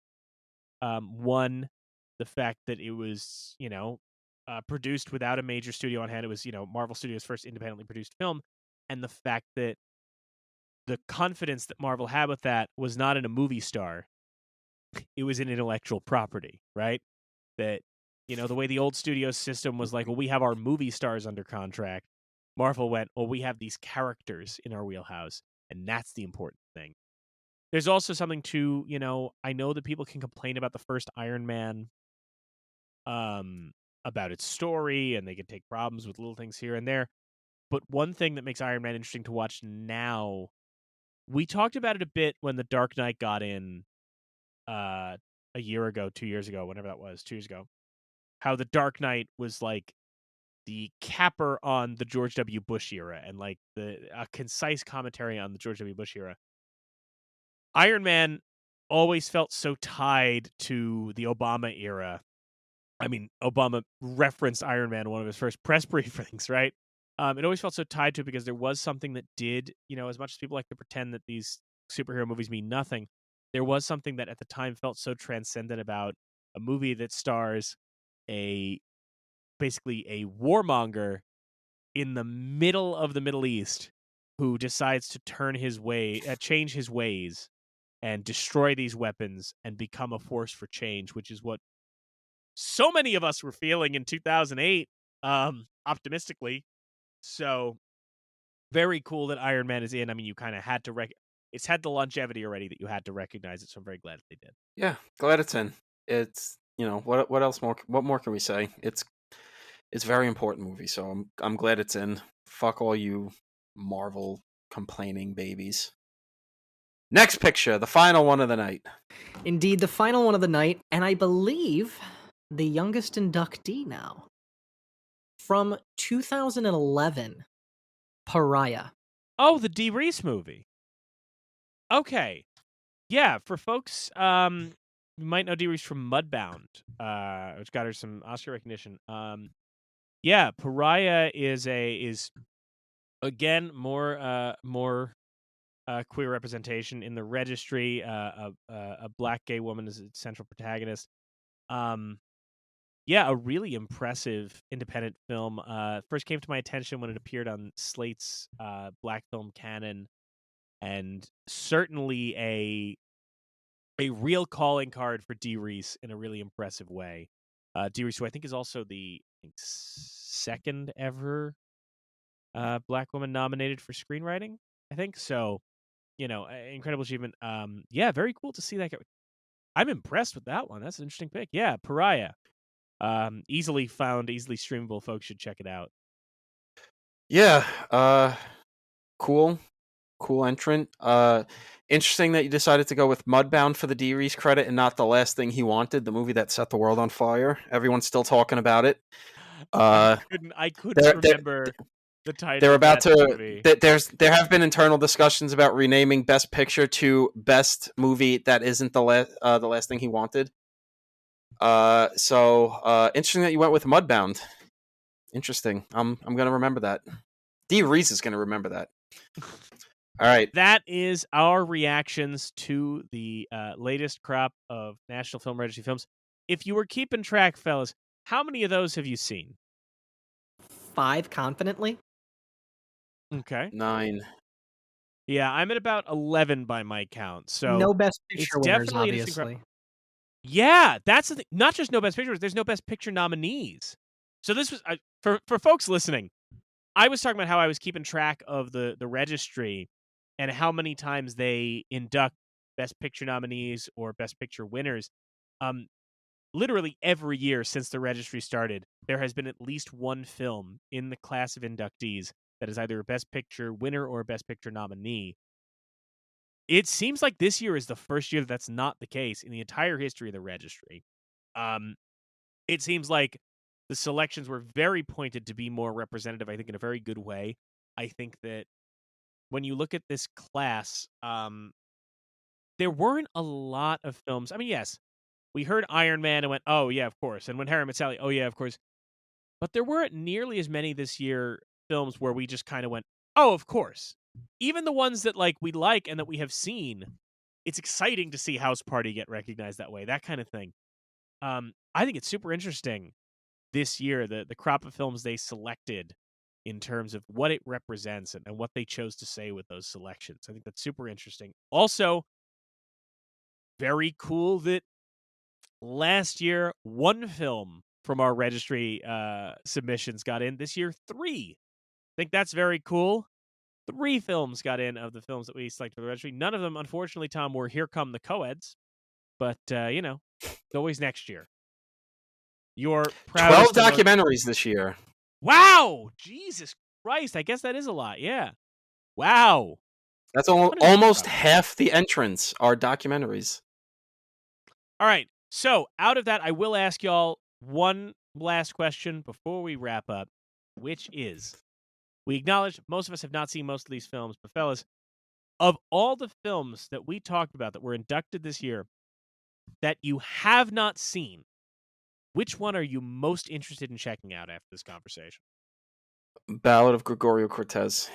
One, the fact that it was, produced without a major studio on hand. It was, Marvel Studios' first independently produced film. And the fact that the confidence that Marvel had with that was not in a movie star. It was in intellectual property, right? That, the way the old studio system was like, well, we have our movie stars under contract. Marvel went, well, we have these characters in our wheelhouse. And that's the important thing. There's also something to, I know that people can complain about the first Iron Man, about its story, and they can take problems with little things here and there. But one thing that makes Iron Man interesting to watch now, we talked about it a bit when The Dark Knight got in a year ago, 2 years ago, whenever that was, 2 years ago, how The Dark Knight was like the capper on the George W. Bush era and like a concise commentary on the George W. Bush era. Iron Man always felt so tied to the Obama era. I mean, Obama referenced Iron Man in one of his first press briefings, right? It always felt so tied to it because there was something that did, as much as people like to pretend that these superhero movies mean nothing, there was something that at the time felt so transcendent about a movie that stars basically a warmonger in the middle of the Middle East who decides to change his ways and destroy these weapons and become a force for change, which is what so many of us were feeling in 2008, optimistically. So very cool that Iron Man is in. I mean, you kind of had to it's had the longevity already that you had to recognize it, so I'm very glad that they did. Yeah, glad it's in. It's what else more? What more can we say? It's a very important movie, so I'm glad it's in. Fuck all you Marvel complaining babies. Next picture, the final one of the night. Indeed, the final one of the night, and I believe the youngest inductee now. From 2011, Pariah. Oh, the Dee Reese movie. Okay. Yeah, for folks, you might know Dee Reese from Mudbound, which got her some Oscar recognition. Yeah, Pariah is again more queer representation in the registry. A black gay woman is a central protagonist. Yeah, a really impressive independent film. First came to my attention when it appeared on Slate's Black Film Canon, and certainly a real calling card for Dee Reese in a really impressive way. Dee Reese, who I think is also the second ever black woman nominated for screenwriting, I think. So, incredible achievement. Yeah, very cool to see that. I'm impressed with that one. That's an interesting pick. Yeah, Pariah. Easily found, easily streamable. Folks should check it out. Yeah, cool entrant. Interesting that you decided to go with Mudbound for the Dee Reese credit and not The Last Thing He Wanted, the movie that set the world on fire. Everyone's still talking about it. I couldn't remember the title. They're about of that movie. There have been internal discussions about renaming Best Picture to Best Movie that isn't the Last Thing He Wanted. So interesting that you went with Mudbound. Interesting. I'm gonna remember that. Dee Reese is gonna remember that. All right. That is our reactions to the latest crop of National Film Registry films. If you were keeping track, fellas, how many of those have you seen? 5 confidently. Okay. 9. Yeah, I'm at about 11 by my count. So no Best Picture it's winners, definitely obviously. Yeah, that's the thing. Not just no Best Picture, there's no Best Picture nominees. So this was for folks listening. I was talking about how I was keeping track of the registry and how many times they induct Best Picture nominees or Best Picture winners. Literally every year since the registry started, there has been at least one film in the class of inductees that is either a Best Picture winner or a Best Picture nominee. It seems like this year is the first year that's not the case in the entire history of the registry. it seems like the selections were very pointed to be more representative, I think, in a very good way. I think that when you look at this class, there weren't a lot of films. I mean, yes, we heard Iron Man and went, oh, yeah, of course. And when Harry Met Sally, oh, yeah, of course. But there weren't nearly as many this year films where we just kind of went, oh, of course. Even the ones that like we like and that we have seen, it's exciting to see House Party get recognized that way, that kind of thing. I think it's super interesting this year, the crop of films they selected in terms of what it represents and what they chose to say with those selections. I think that's super interesting. Also, very cool that last year, one film from our registry submissions got in. This year, 3. I think that's very cool. 3 films got in of the films that we selected for the registry. None of them, unfortunately, Tom, were Here Come the Co-Eds. But, it's always next year. Your 12 documentaries this year. Wow! Jesus Christ. I guess that is a lot. Yeah. Wow. That's almost half the entrants are documentaries. All right. So, out of that, I will ask y'all one last question before we wrap up, which is, we acknowledge most of us have not seen most of these films, but fellas, of all the films that we talked about that were inducted this year that you have not seen, which one are you most interested in checking out after this conversation? Ballad of Gregorio Cortez.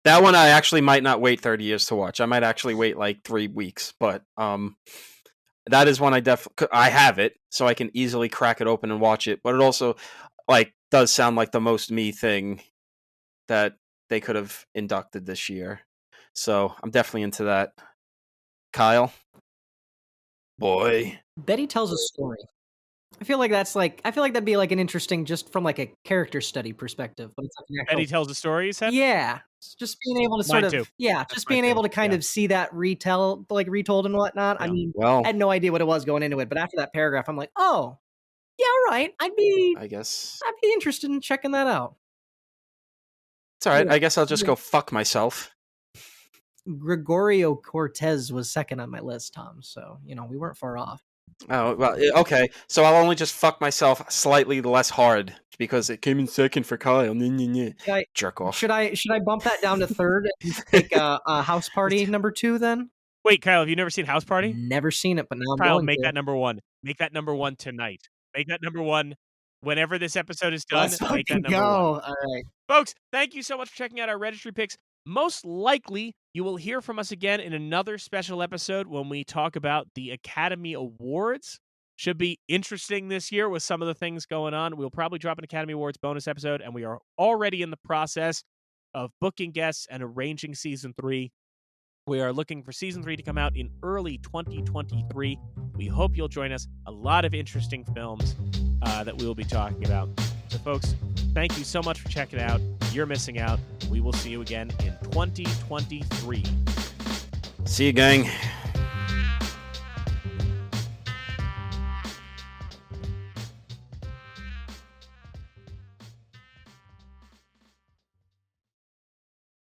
That one I actually might not wait 30 years to watch. I might actually wait like 3 weeks, but that is one I have it, so I can easily crack it open and watch it. But it also does sound like the most me thing that they could have inducted this year. So I'm definitely into that. Kyle? Boy. Betty Tells a Story. I feel like that'd be like an interesting, just from like a character study perspective. But it's like an actual... Betty Tells a Story, you said? Yeah. Just being able to sort of, just being able to kind of see that retold and whatnot. Yeah. I mean, I had no idea what it was going into it, but after that paragraph, I'm like, oh, yeah, all right. I'd be interested in checking that out. It's all right. Yeah. I guess I'll just go fuck myself. Gregorio Cortez was second on my list, Tom. So, we weren't far off. Oh, well, okay. So I'll only just fuck myself slightly less hard because it came in second for Kyle. Jerk off. Should I bump that down to third and take a House Party number 2 then? Wait, Kyle, have you never seen House Party? Never seen it, but now I'm Kyle, going make to. that number 1. Make that number 1 tonight. Make that number 1 whenever this episode is done. Let's make that number 1. All right. Folks, thank you so much for checking out our registry picks. Most likely, you will hear from us again in another special episode when we talk about the Academy Awards. Should be interesting this year with some of the things going on. We'll probably drop an Academy Awards bonus episode, and we are already in the process of booking guests and arranging Season 3. We are looking for Season 3 to come out in early 2023. We hope you'll join us. A lot of interesting films that we will be talking about. So, folks, thank you so much for checking out. You're missing out. We will see you again in 2023. See you, gang.